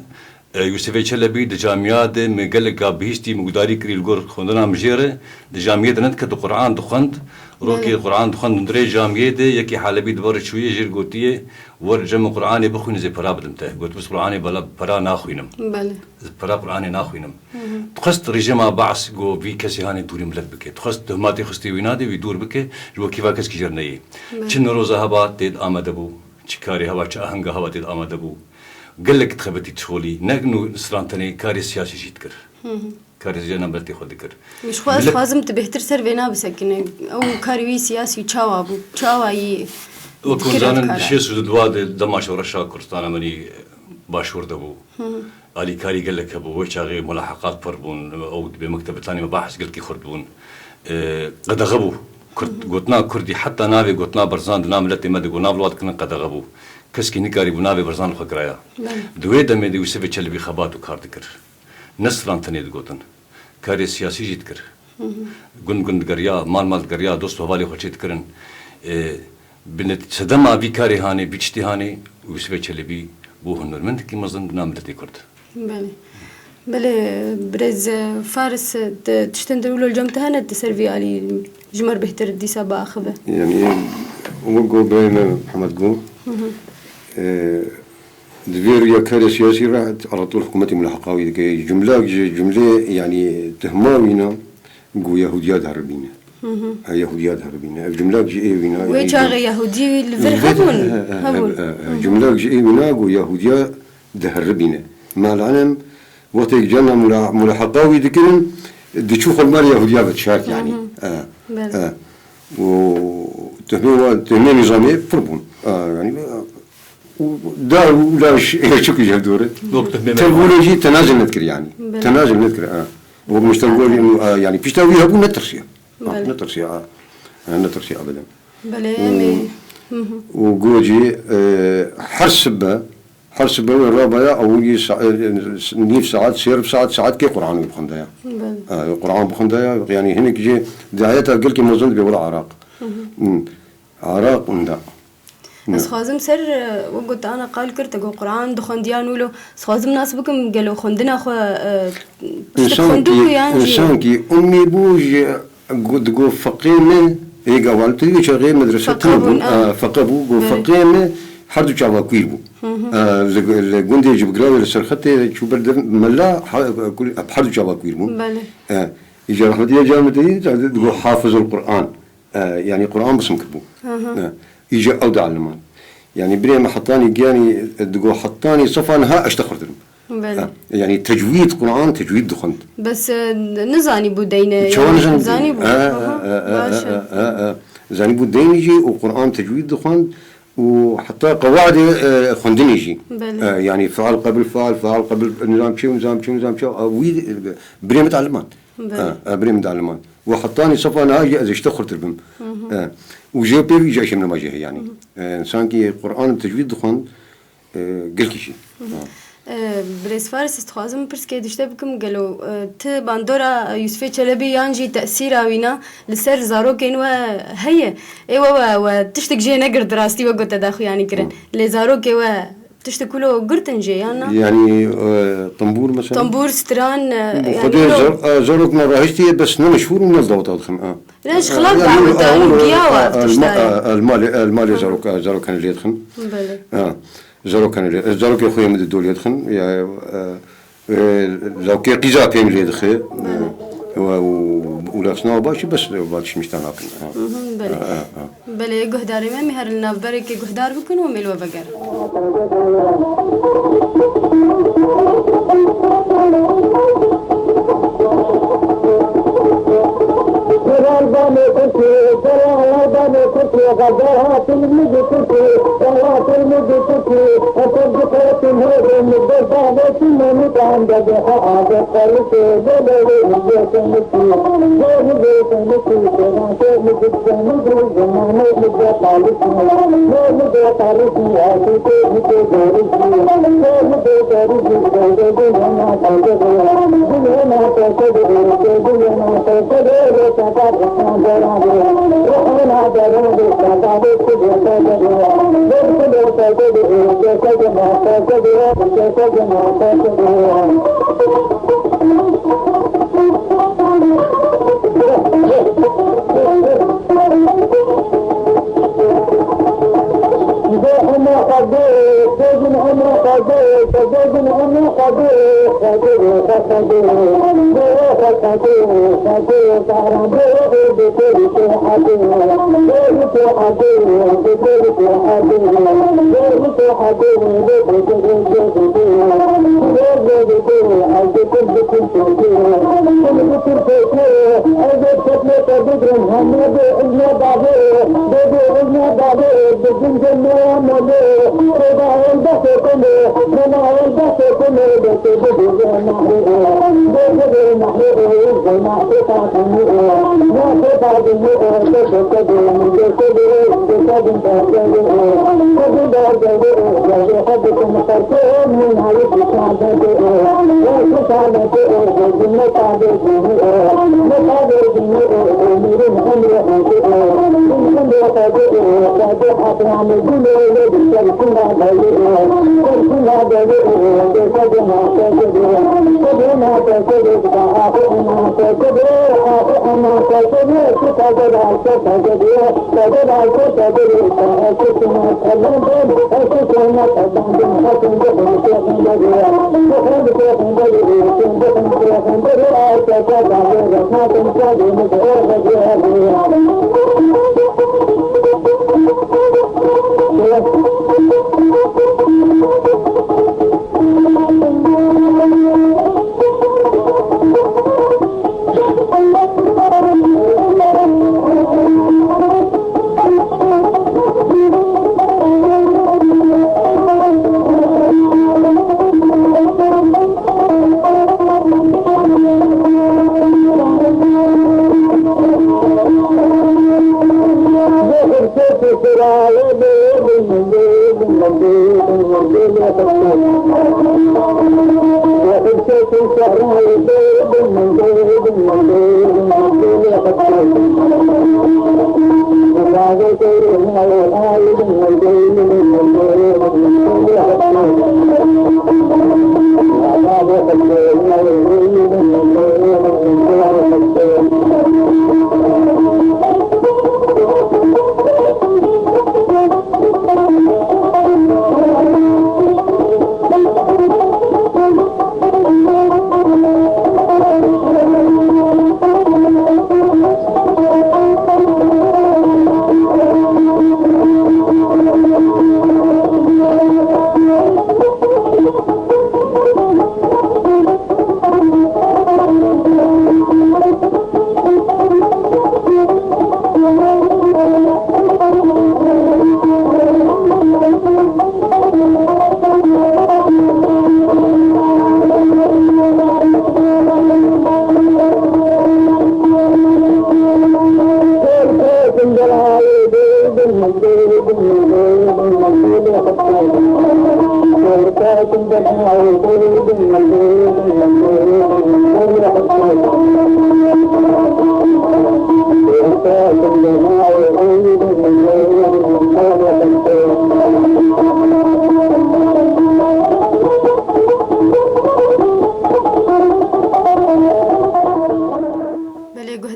يوسفي تشلبي دجامياد قال لك بهشتي مقداري كري الجور خوندنا مجيره دجامياد نتك القران دخنت روكي القران دخنت ندري جامياد يكي حلبي دبر شويه جير قوتيه ورجم قراني بخوين زي برا بدمته قلت بس قراني بلا برا ناخوينم بله برا قراني ناخوينم تخست رجما بعث جو في كسي هاني دوري ملت بك تخست ماتي خستي وينادي ويدور بك جو كيفا كس كجرني چن روزا هبا تيد امدبو چكاري هوا چ اهنگا هوا تيد امدبو قال لك تخبتي تشولي نقنو سرانتني كاري سياسي جيتكر كاري زينا بلتي خود ذكر مش خواص خازم تبهتر سر بينا بسكنه او كاروي سياسي تشاوا بو تشاوا يي وكون زانن شيء سودواد دماش ورشا كردستان مني باشور دبو علي كاري قال لك ابو وشاغي ملاحقات فربون او بمكتب ثاني مباحث قال كي خردبون قد غبو قلتنا كردي حتى نافي قلتنا برزان نام التي مد قلنا بلواد كنا قد غبو كسكي نكاري بنافي برزان الخقرايا دويدا مدي وسفي تشلبي خبات وكار ذكر نسران تنيد قوتن كاري سياسي جيتكر قن قريا مال قريا دوست وبالي خوشيت كرن بنت صدما في كاري هاني بيشتي هاني وسفي تشلبي بو هنرمند كي مزن نام التي كرد بله برز فارس تشتندروا له الجمت هنا تسرفي علي جمر بهتر دي سبا اخذه يعني وقو بين محمد قو دفير يا كاري سياسي راحت على طول حكومتي ملحقاوي جملة يعني تهماوينا قو يهوديات هربينا يهوديات هربينا الجملة جئيوينا ويجاغ يهودي الفر هبون جملة جئيوينا قو يهوديات دهربينا مع العلم وقت جانا ملحقاوي ذكرن تشوف المال يهوديات بتشارك يعني وتهمين نظامي فربون يعني دار ولا شكل جهدورة تقولي تنازل نذكر يعني تنازل نذكر ومش تقول إنه يعني فيش تقولي هبون نترسيا نترسيا أبدا بله وجوجي حرسبة والرابعة أولي نيف ساعات سير ساعات كي قرآن بخندايا القرآن بخندايا يعني هناك جي دعايتها قل كي موزن بيقول عراق وندا بس خازم سر وقلت أنا قال كرت أقول قرآن دخان ديان ولو خازم ناس بكم قالوا خندنا خو تخندوا يعني إنسان كي أمي بوج قد فقيمة هي قوالتي شغال مدرسة فقبو فقيمة حردو شافا كويربو الجندي يجيب قراوي للسرخته شو برد ملا حردو شافا كويربو بله يجي رحمة الله جامعتي تقول حافظ القرآن يعني قرآن بس مكتبو يجي أودع علمان يعني بري ما حطاني جاني تقول حطاني صفا نها أشتخرت يعني تجويد قرآن تجويد دخنت بس نزاني بودين شو نزاني بو زاني بودين يجي وقرآن تجويد دخنت وحتى قواعد خندني يجي يعني فعل قبل فعل قبل نظام شو بري متعلمان بري متعلمان وحطاني صفا نهاية إذا اشتخرت بهم وجاء بيجي جاي من ما جاه يعني إنسان كي القرآن تجويد دخان قل كشي بريس فارس استخوازم برس كي دشته بكم قالوا باندورا يوسف چلبي يانجي تأثير وينا لسر زارو كينوا هي ايوا وتشتك جي نقر دراستي وقت تداخل يعني كرن لزارو كيوا تشتكلوا قرتن جي يعني طنبور مثلا طنبور ستران يعني زاروك ما راهشتي بس مشهور من الضوء هذا ليش خلاص عملت القياوة المال زاروك كان اللي يدخن زاروك يا خويا مد الدول يدخن لو كي قيزا بيم اللي يدخل ولا صناعة باشي بس باشي مش تناقن بله جهداري ما مهر لنا بركة جهدار بكون وملوا بقر الباني كنتي غداها تلميذ كنتي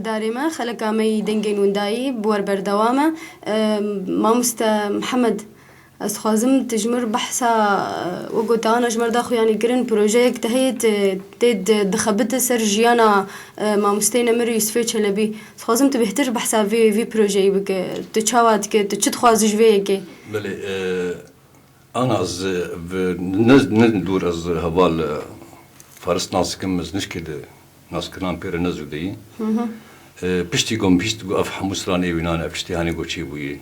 دارما خلق عمي دنجين ونداي بور بردوامة ماموستا محمد أسخازم تجمر بحثا وقلت أنا جمر داخو يعني قرن بروجيك تهيت تيد دخبت سر جيانا ماموستينا مري يوسفي چلبي أسخازم تبهتر بحثا في بروجي بك تشاوات كي تشتخواز جويكي بله أنا از ندور از هوال فارس ناسكم از نشكل ناسكنان بير نزو دي بشتي قوم بشتي قو أفهم مسراني وينانا بشتي هاني قو چي بوي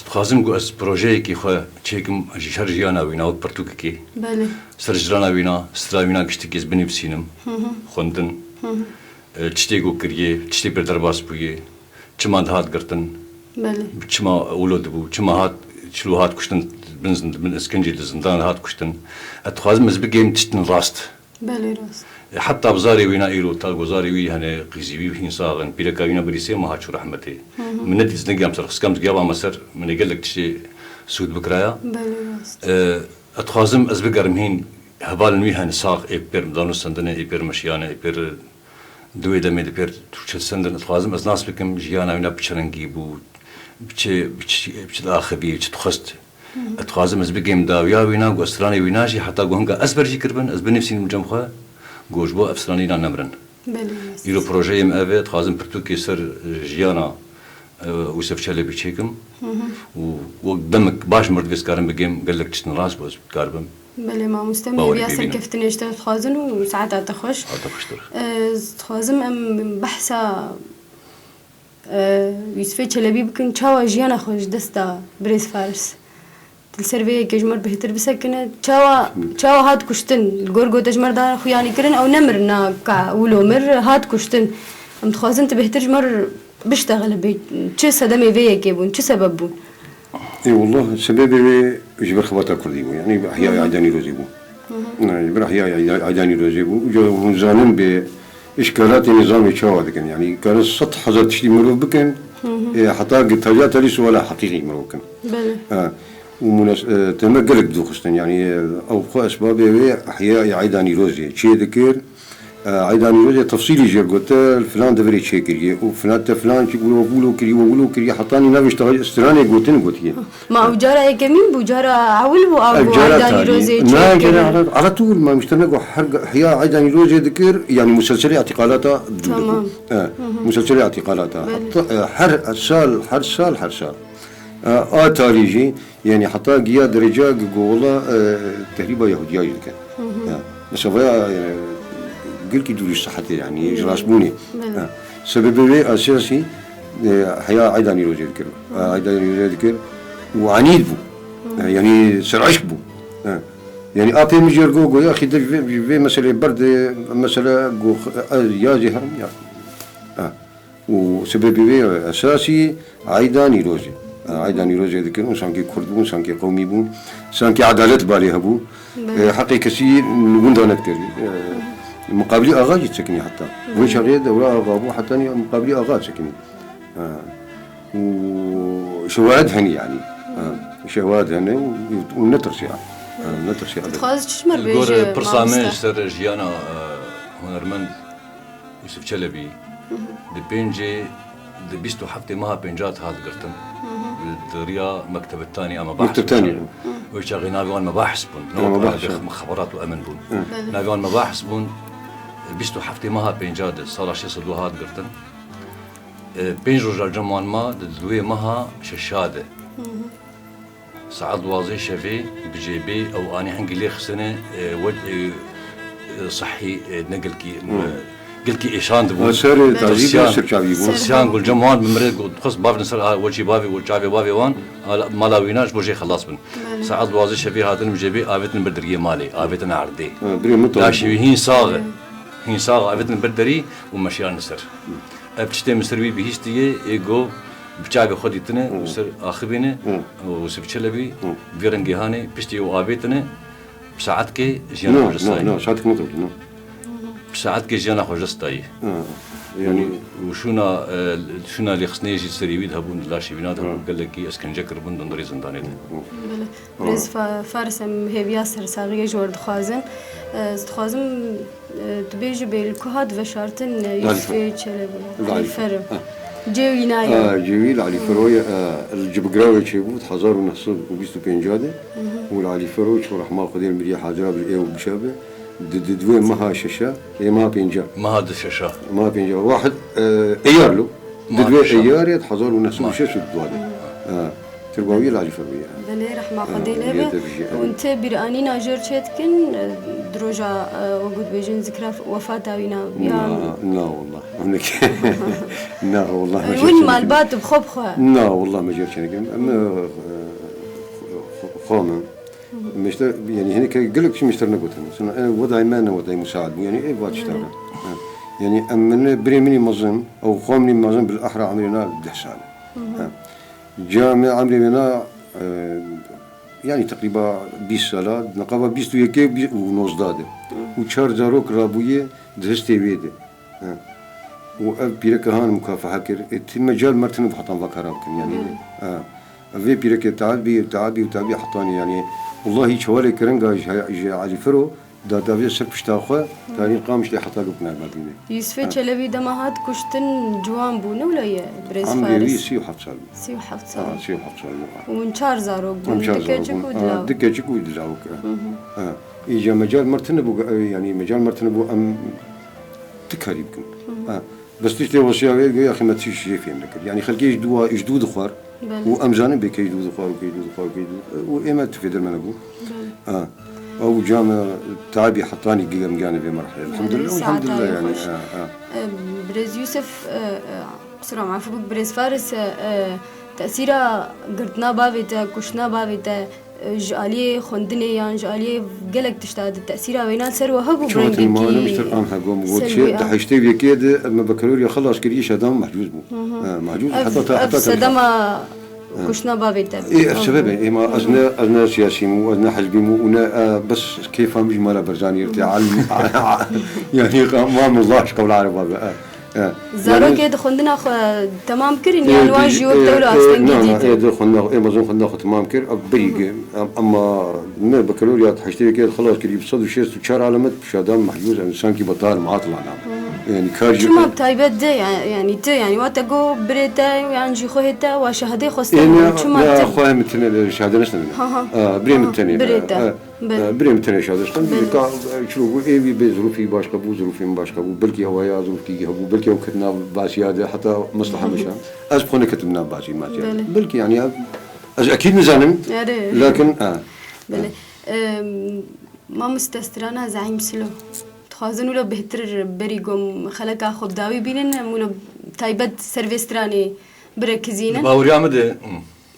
خازم جو از پروژه کی خو چیکم شهر جیانا وینا و پرتوک کی بله سر جرانا وینا سترا وینا گشتی کیز بنفسینم خوندن چتی گو کریه چتی پر درباس بویه چما هات گرتن بله چما اولود بو چما هات چلو هات کشتن بنزن من اسکنجی زندان هات کشتن اتخازم از بگیم تشتن راست بله راست حتى بزاري وينا إيرو تالغوزاري وي هني قيزيوي وحين صاغن بيركا وينا بريسي ما هاتشو رحمتي من ندي زنقام سرخ سكام زقابا مسر من يقول لك تشي سود بكرايا بله راست اتخازم از بقرم هين هبال نوي هن صاغ إبير مدانو سندنة إبير مشيانة إبير دوي دمي إبير تشل سندن اتخازم از ناس بكم جيانا وينا بچرنگي بو بچ الآخبي بچ تخست اتخازم از بقيم داويا وينا وأسراني ويناجي حتى قوهنگا أزبرجي كربن از بنفسي مجمخوا گوش بو افسرانی نمرن ایرو پروژه ام اوه خازم پرتوکی سر جیانا وسف چلبی چیکم و دمک باش مرد ویس کارم بگیم قلک چتن راس باز کاربم بله ما مستمع بياسر كيف تنشتغل تخازن وساعات تخش تخازم ام بحثا يوسف چلبی بكن چاوا جيانا خوش دستا بريز فارس السرفيه كجمر بهتر بسكنه چاوا هات كشتن الجورجو تجمر دار خياني كرن او نمرنا كا ولومر هات كشتن ام تخازنت بهتر جمر بيشتغل بي چه صدمه فيا كيبون چه سبب بون اي والله سببي جبر خبطه كردي يعني احياء عداني روزيبو جبر احياء عداني روزيبو جو زانم باشكالات نظام چاوا دكن يعني كان السطح حضرت شي مرو بكن حتى قتاجات ليس ولا حقيقي مرو بكن بله تمقلك دوخستن يعني او خو اسباب احياء عيداني روزي شي ذكر عيداني روزي تفصيلي جي قلت فلان دبري شي كريه وفلان فلان يقولوا كريه حطاني ناوي اشتغل استراني قلت هي ما وجارة كمين بوجارة عول بو او عيداني روزي لا على طول ما مشتنق حرق احياء عيداني روزي ذكر يعني مسلسلي اعتقالاتها تمام مسلسلي اعتقالاتها حر سال تاريخي يعني حتى جيا درجة جولا تقريبا يهودية يمكن نسويها يعني قل كي دوري صحتي يعني جراسبوني سببه أساسي حياة عيداني روزي ذكر عيداني روزي ذكر وعنيد بو يعني سرعش بو يعني أبي مجر جو يا أخي في مسألة برد مسألة جو يا زهرم يا وسببه أساسي عيداني روزي عيداني روزي ذكر إنسان كي كرد بون إنسان كي قومي بون إنسان كي عدالة بالي هبو حقي كثير وندانا كتير مقابلي أغا يتسكني حتى وش غير دورة أغابو حتى مقابلي أغا تسكني وشواهد هني يعني شواهد هني ونترسي نترسي تخاز تشمر بيجي برسامج سر جيانا هنرمند يوسف چلبي دبينجي دبيستو حفتي مها بينجات هاد قرتن دريا مكتب الثاني اما بحث مكتب ثاني وش غينابيون مباحث بون مخابرات وامن بون نابيون مباحث بون بيستو حفتي مها بينجاد صار شي صدو هاد قرتن بينجو جرجمان ما دوي مها ششاده سعد واضي شفي بجيبي او اني حنقلي خسنه صحي نقلكي قلت لي إيشان تبون سر تعذيب سر شعبي بون سيان قول جمعان بمرد قول خص باب نسر وجهي بابي والشعبي بابي وان ما لاويناش بوجي خلاص بن سعد الوازي شفيه هاتن بجيبي آبتن بردريه مالي آبتن عردي لا شيء هين صاغ آبتن بردري ومشيان نسر بتشتي مسروي بهيشتيه إيجو بشعبي خدي تنه وسر آخبينه وسبتشلبي فيرنجي هاني بشتي وآبتنه بساعات كي جينا لا ساعتك مطلوب ساعات كي جينا خوجستاي يعني وشونا اللي خصني يجي سريويد هبون لا شي بينات قال لك اسكنجكر بون دندري زنداني برز فارس هي بياسر ساغي جورد خازن خازم تبيج بالكهاد وشارتن يوسف تشلبي الفرم جوي ناي جوي علي فروي الجبقراوي تشيبوت حزار ونحصل وبيستو بينجاده والعلي فروي شو رحمه قدير مريح حاجه بالايه وبشابه دوين مها شاشة هي ما بينجا ما هذا الشاشة ما بينجا واحد ايار له دوين ايار يتحضر ونحسب شاشة الدوادة تربوية لا جفروية بله رحمة خدي يا لبه دبجي. وانت براني ناجر شتكن دروجا وجود بيجن ذكرى وفاة وينا لا والله هناك لا والله ما وين جرت مال بات بخب خوا لا والله ما جرت أما خامة مش يعني هناك قال لك شو مشترنا قلت أنا وضعي ما أنا وضعي مساعد يعني إيه بعد اشتغل يعني أما بريمني مظن أو خامني مظن بالأحرى عمرنا بدحسان جامع عمرنا يعني تقريبا 20 سنة نقابة 21 ونصداده وشار زاروك رابوية دهستي ويده وأب بيرك هان مكافحة كر المجال مرتين بحطان فكرة يعني أبي بيرك تعبي حطاني يعني والله شوالي كرنجا علي فرو دا في سر بشتاخه تاني قامش لي حطا قبنا بعدين يوسف چلبي دمهات كشتن جوان بو ولا بريز عمري فارس سي وحط سال سي وحفت سي صار وحط سال ونشار زاروك دكاجك ودلاو دكاجك ودلاوك إجا مجال مرتنبو يعني مجال مرتنبو أم تكهر يمكن بس تشتي وصياوي يا أخي ما تشي شيء في منك يعني خلقي يجدود خار وأمزان بك يجدود خار وإما تفيد المنبو أو جامع تعبي حطاني قيم جانبي مرحلة الحمد لله والحمد لله يعني بريز يوسف بسرعة مع فوق بريز فارس تأثيره قرتنا بابته كشنا بابته جاليه خندني يعني جاليه قلق تشتاد التأثيره وينال سر وهبو برنجي ما أنا مشتر أنا هقوم قلت شيء تحشتي بكيد أما بكالوريا خلاص كريش هذا محجوز بو محجوز حتى صدمة كشنا بابته إيه السبب إيه ما أزنا سياسي مو أزنا حزبي مو ونا بس كيف هم جمالة برزاني ارتعال يعني ما مضاش قول عرب هذا زارو كده خندنا تمام كرين يعني واجي وقت ولا أصلا جديد إيه خندنا إيه مازن خندنا تمام كر بريق أما ما بكالوريا حشتي كده خلاص كريب صد وشيء وشار علامات شادام محجوز إنسان كي بطار معاطل عنام يعني كاجي شو ما بتايبت ده يعني واتجو بريتا يعني جي خوهتا وشهادة خستة شو ما لا خواه متنا شهادة نسنا بريم متنا بريتا بريم متنا شهادة نسنا شو إيه بظروفي باش قبو ظروفي باش قبو بلكي هوايا ظروفي قبو بلكي وكتنا باسيادة حتى مصلحة مشان أسبقنا كتبنا باسي ما بلكي يعني أكيد نزانم لكن بله ما مستسترانا زعيم سلو تخازن ولا بهتر بريقوم خلقا خب داوي بينن مولا تايبت سيرفيستراني بركزينن باوري عمده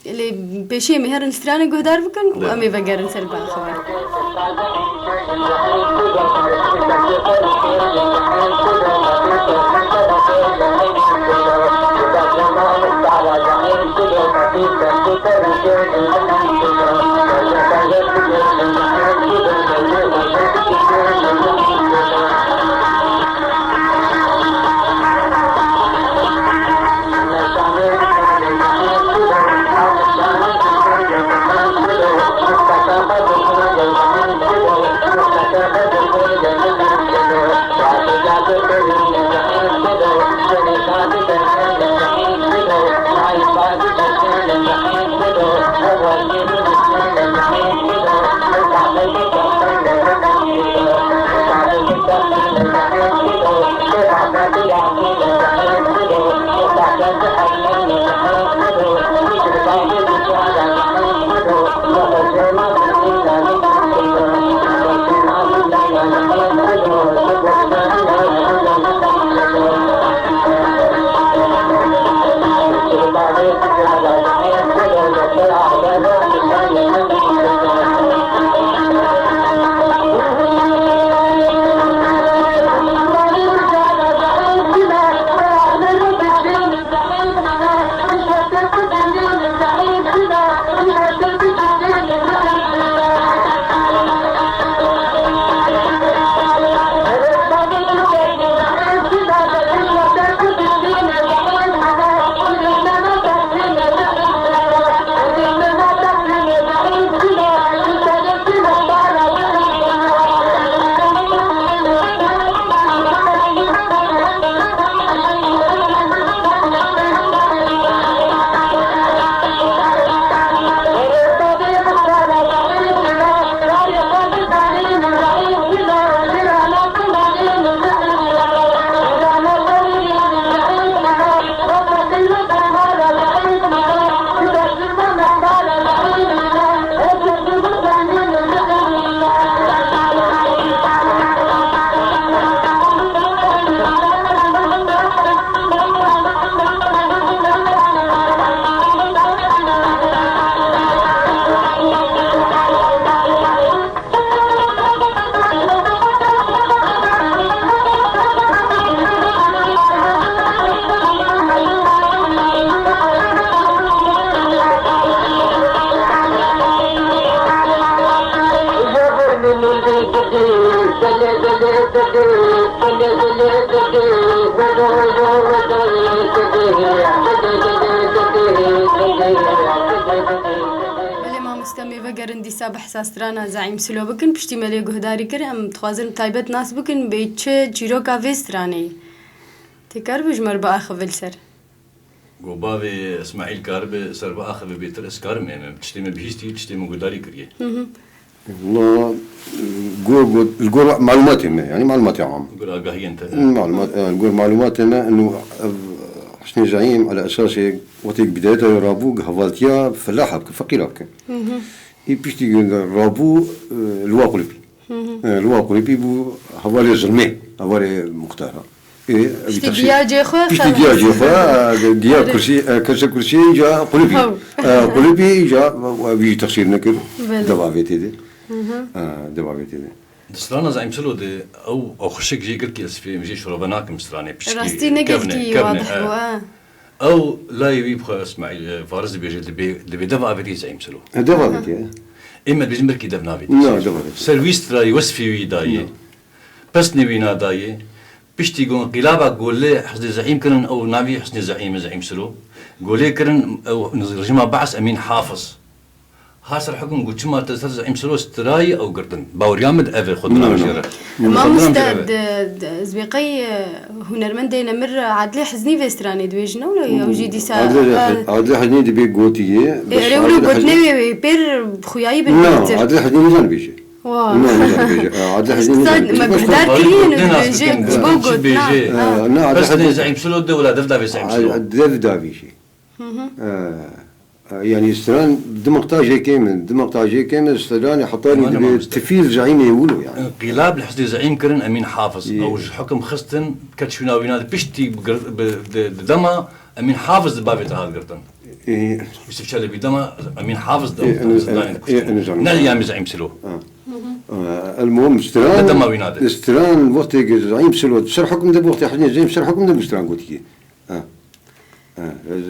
اللي بشي مهرن ستراني قهدار بكن وامي بقرن سربا خبر Thank you. ولی ما مستمی وگر اندیسا بحث سترانا زعیم سلو بکن پشتی ملی گهداری کرد ام تخوازن تایبت ناس بکن به چه چیرو کاوی سترانی تکر بجمر با آخو سر قوباوي اسماعيل كارب سر باخذ بيتر اسكار من تشتي بهيستي تشتي مقداري كريه والله الجور معلوماتي ما يعني معلوماتي عام يقول اقاهي انت معلومات الجور معلوماتي ما انه حسني زعيم على اساس وقت بدايته رابو هوالتيا فلاحه فقيره كان يبيشتي رابو الواقلبي الواقلبي بو هوالي ظلمي هوالي مختاره پشتی گیا جه خواه پشتی گیا جه خواه گیا کرسی جا قلبی جا وی تقصیر نکر دباویتی ده دباویتی ده دسترانا زعيم سلو ده او خشك جي قلت كي اسفي مجي شربناك مستراني بشكي راستي نقلتي واضح او لا يبخى اسماعيل فارس بيجي اللي بيدفع فيدي زعيم سلو دباویتی اما بيجمر كي دفنا فيدي لا دباویتی سيرفيس ترى يوسفي ويدايه بس نبينا دايه بشتي يقول قلابة قول لي حسني زعيم كرن او نبي حسني زعيم سلو قول لي كرن او رجما بعث امين حافظ هاس الحكم قلت شما تزهر زعيم سلو استراي او قرطن باوريامد افي خدنا مشيره ما مستعد زبيقي هنرمندي نمر عدلي حزني في استراني دويجنا ولا يوجي دي ساعة عدلي حزني دي بي قوتيه ريولو قوتني بير خوياي لا بالبيتر عدلي حزني نزال بيجي عدلي حزني ما بقدر كرين بيجي بوقت بس زعيم سلو الدولة دفدا في زعيم سلو دفدا بيجي يعني استران دمقطاجي كامل استراني حطاني تفيل زعيم يقولوا يعني انقلاب لحسني زعيم كرن امين حافظ او حكم خستن كتشونا ويناد بشتي بدما امين حافظ بابي تاع قرطن يوسف شلبي دما امين حافظ نال زعيم سلو المهم استران وقت زعيم سلو سر حكم ده وقت حني زعيم سر حكم ده استران قلت كي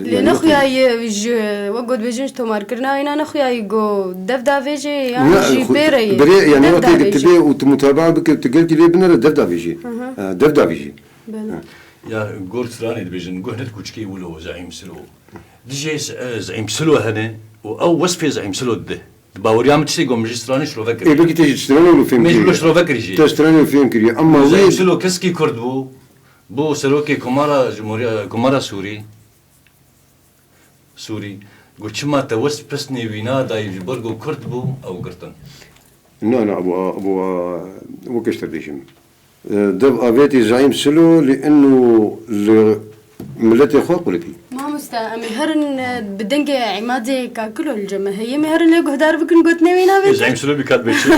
لأن أخويا يج وقعد بيجنش تمار كرنا هنا أخويا يجو دفدا فيجي يعني جبري بري يعني وقت تبي ومتابعة بك تقول لي بنر دفدا فيجي دفدا فيجي يا قول ثاني دبيجن قول هاد كوتشكي ولو زعيم سلو ديجي زعيم سلو هنا او وصفي زعيم سلو ده باوريام تشتي قوم مجستراني شلو فكر اي بقي تجي تستراني ولا فين مش شلو فكر يجي تستراني ولا فين كري اما زعيم سلو كسكي كرد بو سلوكي كمارا جمهورية كمارا سوري قلت شما توس بسني وينا داي برغو كرد بو او قرطن لا ابو كشتر ديشم دب ابيتي زعيم سلو لانه ملتي اخوه قلتي ما مستعمل هرن بدنجة عمادي كاكلو الجماهير مهرن ليه قهدار بكن قطني وينا بيت زعيم سلو بكات بيت شتري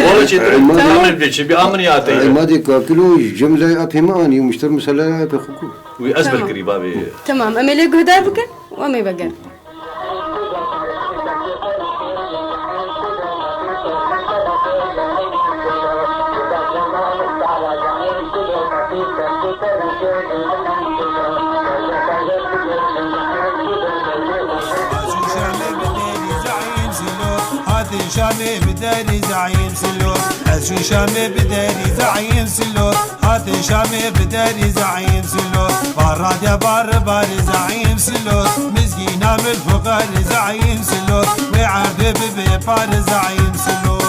والله شتري تعمل بيت بيامن ياتي عمادي كاكلو جملة ابهماني ومشتر مسألة بخوكو ويأزبل قريبا تمام أمي ليه قهدار بكن وأمي بقر شامي بداري زعيم سلو أشو شامي بداري زعيم سلو هاتي شامي بداري زعيم سلو باراد يا بار زعيم سلو مسكينة من الفقر زعيم سلو وعبد ببار زعيم سلو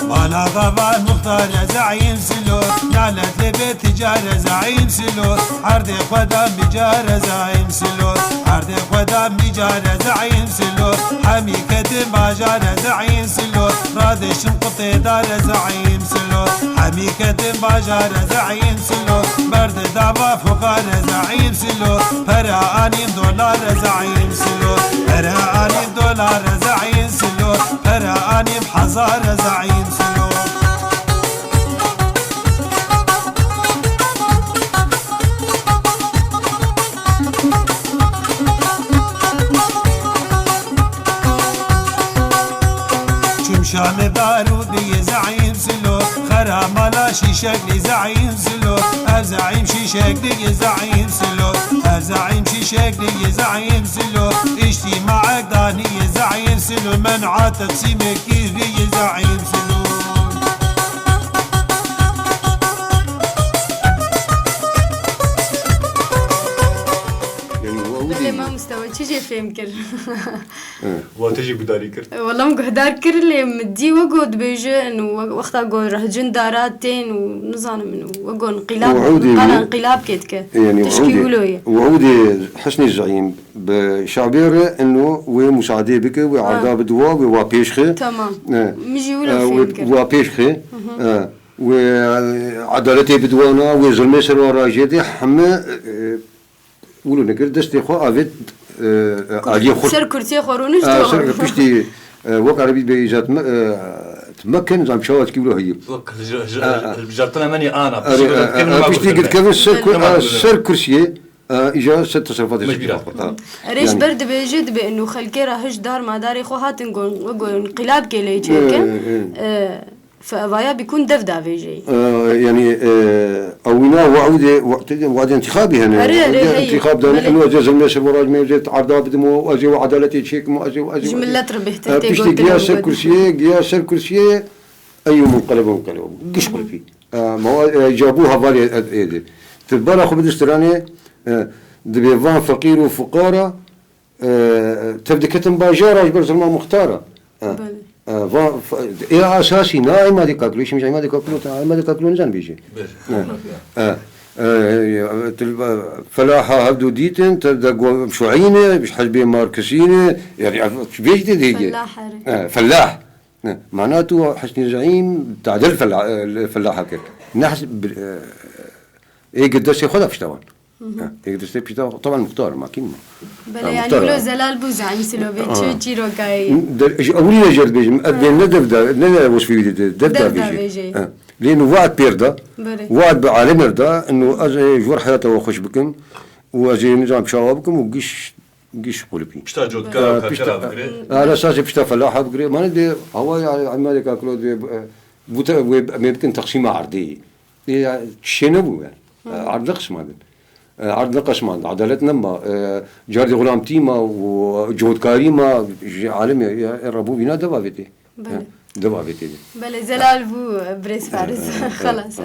وانا ضبع مختار يا زعيم سلو نالت لبيت تجارة زعيم سلو عرض قدام بجارة زعيم سلو عرض قدام بجارة زعيم سلو حمي كتم باجارة زعيم سلو راد شنقط دار زعيم سلو حمي كتم باجارة زعيم سلو برد دعوة فقار زعيم سلو فرعاني دولار زعيم سلو فرعاني دولار زعيم سلو فرعاني بحزار زعيم سلو شام بارودي زعيم سلو خرا ملا شيشك زعيم سلو زعيم شيشك زعيم سلو زعيم شيشك زعيم سلو اجتماعك داني زعيم سلو منع تقسيمك كيفي زعيم سلو بله ما مستوى چی فهم کرد واتجي بداري كرت والله مقهدار كر اللي مدي وقود بيجي انه وقتها قول رهجن داراتين ونظام منه وقول انقلاب قال انقلاب كيتك يعني تشكيلويه وعودي حسني الزعيم بشعبير انه ومساعده بك وعرضه بدوا وبيشخه تمام مجي ولا فهم كر وبيشخه وعدالتي بدوانا وظلمي سر راجدي حما ولو نقدر دستي خو افيت علي خو سر كرسي خورونش سر بشتي وقع ربي بيجات تمكن زعما شوات كيلو هي جرتنا ماني انا بشتي قد كيف سر كرسي اجا ست تصرفات ريش برد بيجد بانه خلكي راهش دار ما داري خو هاتن قول انقلاب كيلي جيكن فأبايا بيكون دفدة فيجي يعني أوينا وعد انتخابي هنا انتخاب ده إنه أجاز المسر وراج ما يجي عرضه بدمو أجي وعدالتي تشيك مو أجي جملة ربح تنتي بيشتي قياس الكرسي أي منقلب قشبل فيه ما جابوها بالي إيدي تبارا خو بدستراني دبيفان فقير وفقارة تبدأ كتم باجارة أجبر زلمة مختارة إيه أساسي ناي ما ديك أكلوش مش ما ديك أكلو ما ديك أكلو نزان بيجي فلاحة هبدو ديتن تبدأ شعينة مش حسبي ماركسينة يعني بيش دي فلاح معناته حسني زعيم تعدل فلاحة كده نحس إيه قداش ياخدها في طبعا قداش في طبعا مختار ما كيما بلا يعني ولو زلال بوزعني سلوبي تشيرو كاي أولي جرد بيجي بين ندفدا وصفي دفدا بيجي لأنه وعد بيردا وعد بعالم يردا إنه أجي جور حياته وخش بكم وأجي نظام شوابكم وقيش قلبي بشتا جود كارا بقري على أساس بشتا فلاحة بقري ما ندي هواي عمالي كاكلو بوتا ممكن تقسيمة عرضية شنو يعني عرض قسم هذا عرض قسمان عدالتنا ما جارد غلامتي ما وجهود كريمة عالم الربو بينا دبابتي دبابتي بله زلال بو بريس فارس خلاص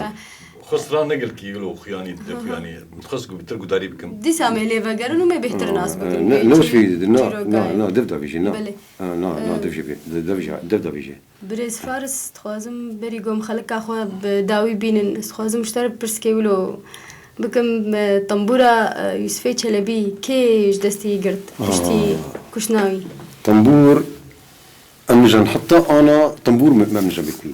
خسران نقل كي يقولوا خياني يعني متخصصوا بتركوا داري بكم دي سامي لي فقرن وما بيحتر ناس بكم نوش في نا دبدا بيجي نا دبدا بيجي بريس فارس تخوازم بري قوم خلق اخو بداوي بينن تخوازم مشترك برسكيولو بكم طنبورة يوسفي چلبي كيش دستي قرد كشتي كشناوي طنبور أمنجان حتى أنا طنبور ما أمنجان بكوي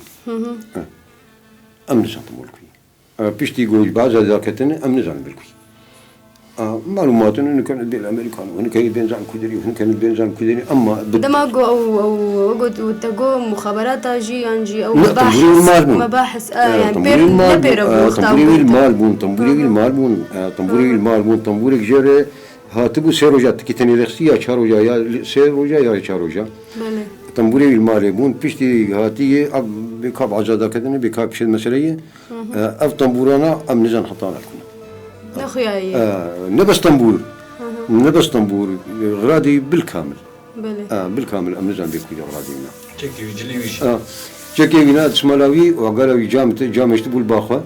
أمنجان طنبور بكوي بيشتي قوي بعض ذاكتنا أمنجان بكوي معلومات إنه كان بالأمريكان وإنه كان بينزان كودري وإنه كان بينزان كودري أما دما جو أو وتجو مخابرات جي أنجي أو مباحث يعني طنبوري المالبون طنبوري جرى هاتبو سيروجات كتني رخصية شاروجا يا سيروجا يا شاروجا طنبوري المالبون بيشتي هاتي بكاب عزادا كذا بكاب شيء مسألة أف طنبورانا أم نزان حطانا لكم أخوياي نبس طنبور غرادي بالكامل بالكامل أم نزان بيكوي غرادينا تشكي ويجلي ويجي تشكي وينا اسمالاوي وقالوا جامع يشتبوا الباخة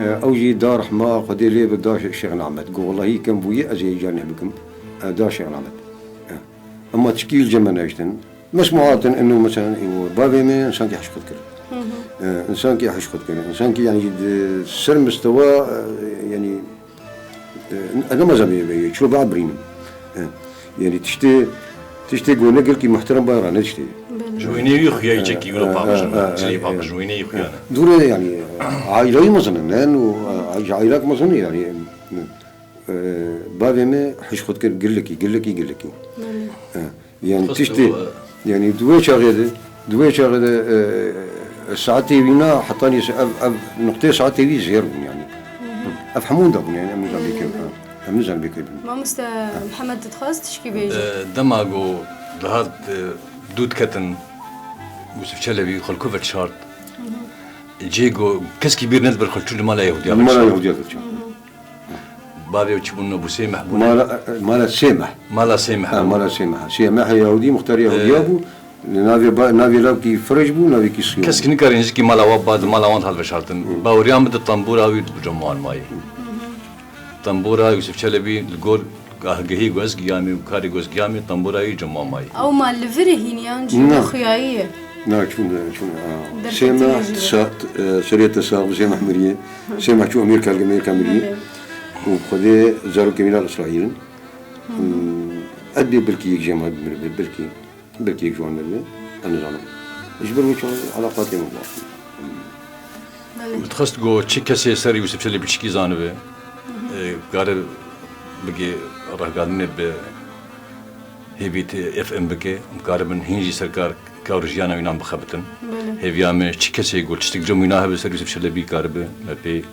أوجي دار حما خدي لي بداش الشيخ نعمت قول والله كم بوي أزي جاني بكم دار الشيخ نعمت أما تشكيل جمعنا يشتن مسموعات إنه مثلا بابي من إنسان كي حشقت كده إنسان كي حشقت كده إنسان كي يعني سر مستوى يعني أنا ما زمي شو بعبرين يعني تشتي قول نقل كي محترم بايران تشتي جويني يخيا تشكي يقولوا بابا شيء بابا جويني يخيا دور يعني عائلة مثلا لأنه عائلات مثلا يعني بابي ما حش خد كده قل لكي يعني تشتي يعني دوي شغله ساعتي بينا حطاني نقطة ساعتي بي زيرون يعني أفهمون دابون يعني أمن زنبيك ما محمد تتخص تشكي بيجي دماغو لهاد دود كتن يوسف چلبي خلكوفت شارت جيجو كاس كبير ندبر خلتو مالا يهودية مالا يهودية كتشو بابي وتشبون ابو سيمح مالا سيمح مالا سيمح مالا سيمح يهودي مختار يهودي ابو نافي لاب كي فرج بو نافي كي صيو كاس كنكر ينزكي مالا وباد مالا وانت هذا شرطن باوريان بد الطنبورة ويد بجموان ماي طنبورة يوسف شلبي الجول قهقهي جوز قيامي وكاري جوز قيامي طنبورة يجموان ماي او ما لفري هينيان جي خيايه لا شون سيمح سرية تساق سيمح مريه سيمح شو أمريكا مريه وخذي زارو كمينال إسرائيل أدي بركي يجي ما بركي يجوا عندنا أنا زمان إجبر وش علاقاتي مع بعض تخست جو تشيكاسي سري يوسف شلبي بتشكي زانبه قارب بقي راح قالني ب هيبيت اف ام بكي مقاربا هينجي سركار كاورجيانا وينام بخبتن هيفيام تشيكاسي يقول تشتك ويناها بسري يوسف شلبي قاربه ما بي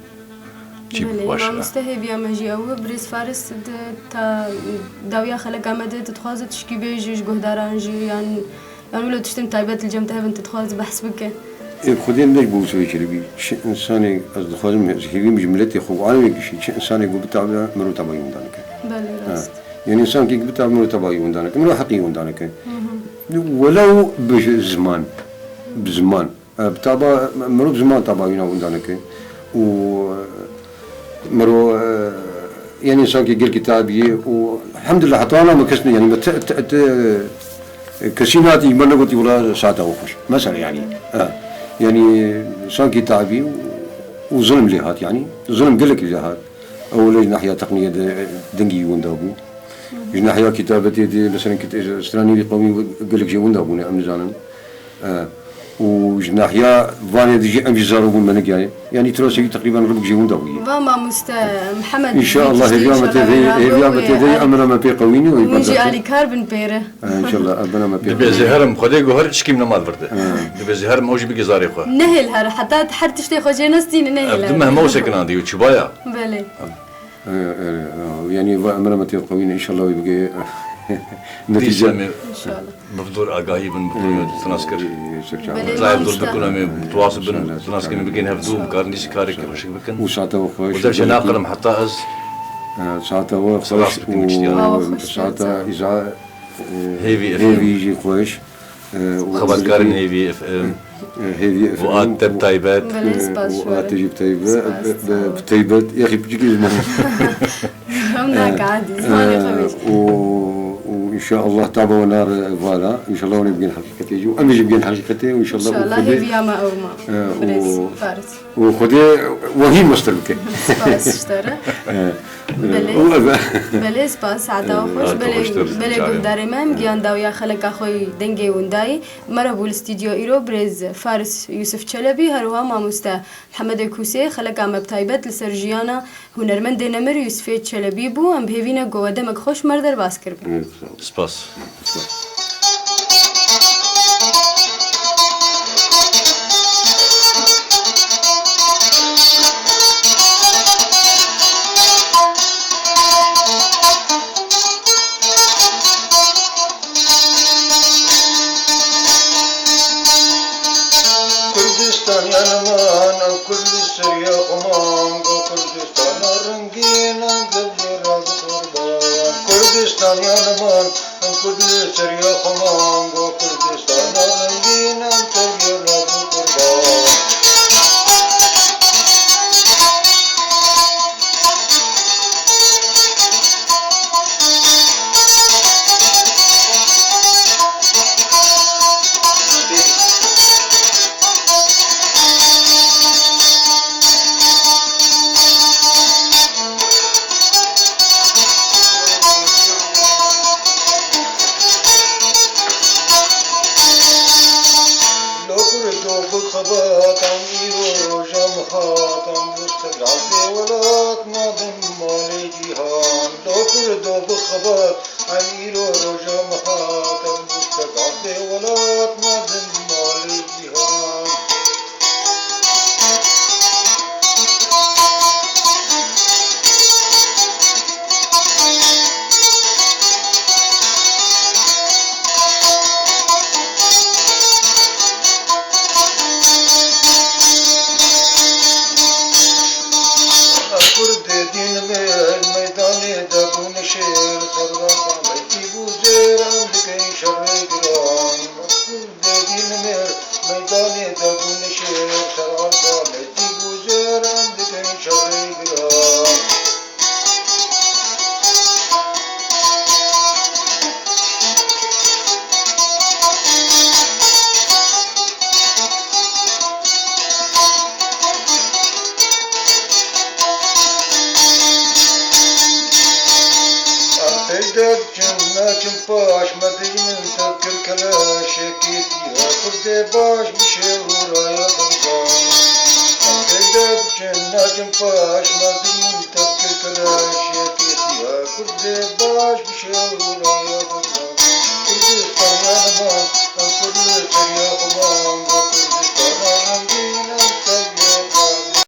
جيب ما مستهي بيا مجي او بريز فارس تا داويا خلق عمد تتخاز تشكي بيجيش قهدارانجي يعني ولا تشتم تايبات الجمتها بنت تتخاز بحس بك خدين ليش بوسوي شربي شيء إنساني أصدقائي هذي مجملتي خو أنا شيء إنساني يقول بتاع مرو تباي وندانك بله راست يعني إنسان كي بتاع مرو تباي وندانك مرو حقيقي وندانك ولو بزمان بتاع مرو بزمان تباي وندانك و مرو يعني إنسان كي يقول كتابي والحمد لله حتى أنا ما كسني يعني كسيناتي يمرنا قلت ولا ساعة وخش مثلا يعني إنسان كتابي وظلم لهات يعني ظلم قلك لهات أول ناحية تقنية دنجي وندابو ناحية كتابتي دي مثلا استراني قومي قلك جي وندابو أمن زانن وجناحيا فاني دي أمي زارو من يعني ترى تقريبا ربك جيون داوي. فما محمد إن شاء الله اليوم تدي أمر ما بي قويني ويجي على كاربن بيره. إن شاء الله أبنا ما بي. دبي زهرم خدي جوهر شكي من مال برده. دبي زهرم أوجي بيجي زاري خو. نهل هر حتى تحرت تشتي خوجي نستين نهل. أبدا ما هو سكن عندي وشبايا. بله. يعني أمر ما تي قويني إن شاء الله ويبقى نتيجة إن شاء الله. بفضل أجاهي بن بفضل تناسكر. لا يفضل بكون متواصل بين تناسكر بيجين هفدو بكارني شكاري كل شيء بكن. وساعته وخوش. ودرش ناقلم حتى أز. ساعته وخوش. ساعته إذا هيفي يجي خوش. خبر كارن هيفي اف ام. هيفي اف ام. وقت تب تايبات. وقت تجيب تايبات يا أخي بتجي زمان. همناك عادي زمان وإن شاء الله تابع ونار فالا إن شاء الله ونبقين حقيقتي يجوا أمي جبين حقيقتي وإن شاء الله. إن شاء الله هي بيا ما أو ما. فارس. وخدي وهي مستلكة. سباس اشترى. بله سپاس عدا خوش بله گفتار من گیان داویا خلق اخوی دنگی وندای مرا بول استودیو ایرو برز فارس یوسف چلبی هروها ماموستا محمد کوسی خلق ام بتایبت لسرجیانا هنرمند نمر یوسف چلبی بو ام بهوینا گواده مک خوش مردر باس کرد. سپاس. Kurdek cennetim baş Medinin tepkir kelaşekit ya Kurde baş bir şey vuraya durdan Kurdek cennetim baş Medinin tepkir kelaşekit ya Kurde baş bir şey vuraya durdan Kurdistan yanıma Kurdistan yanıma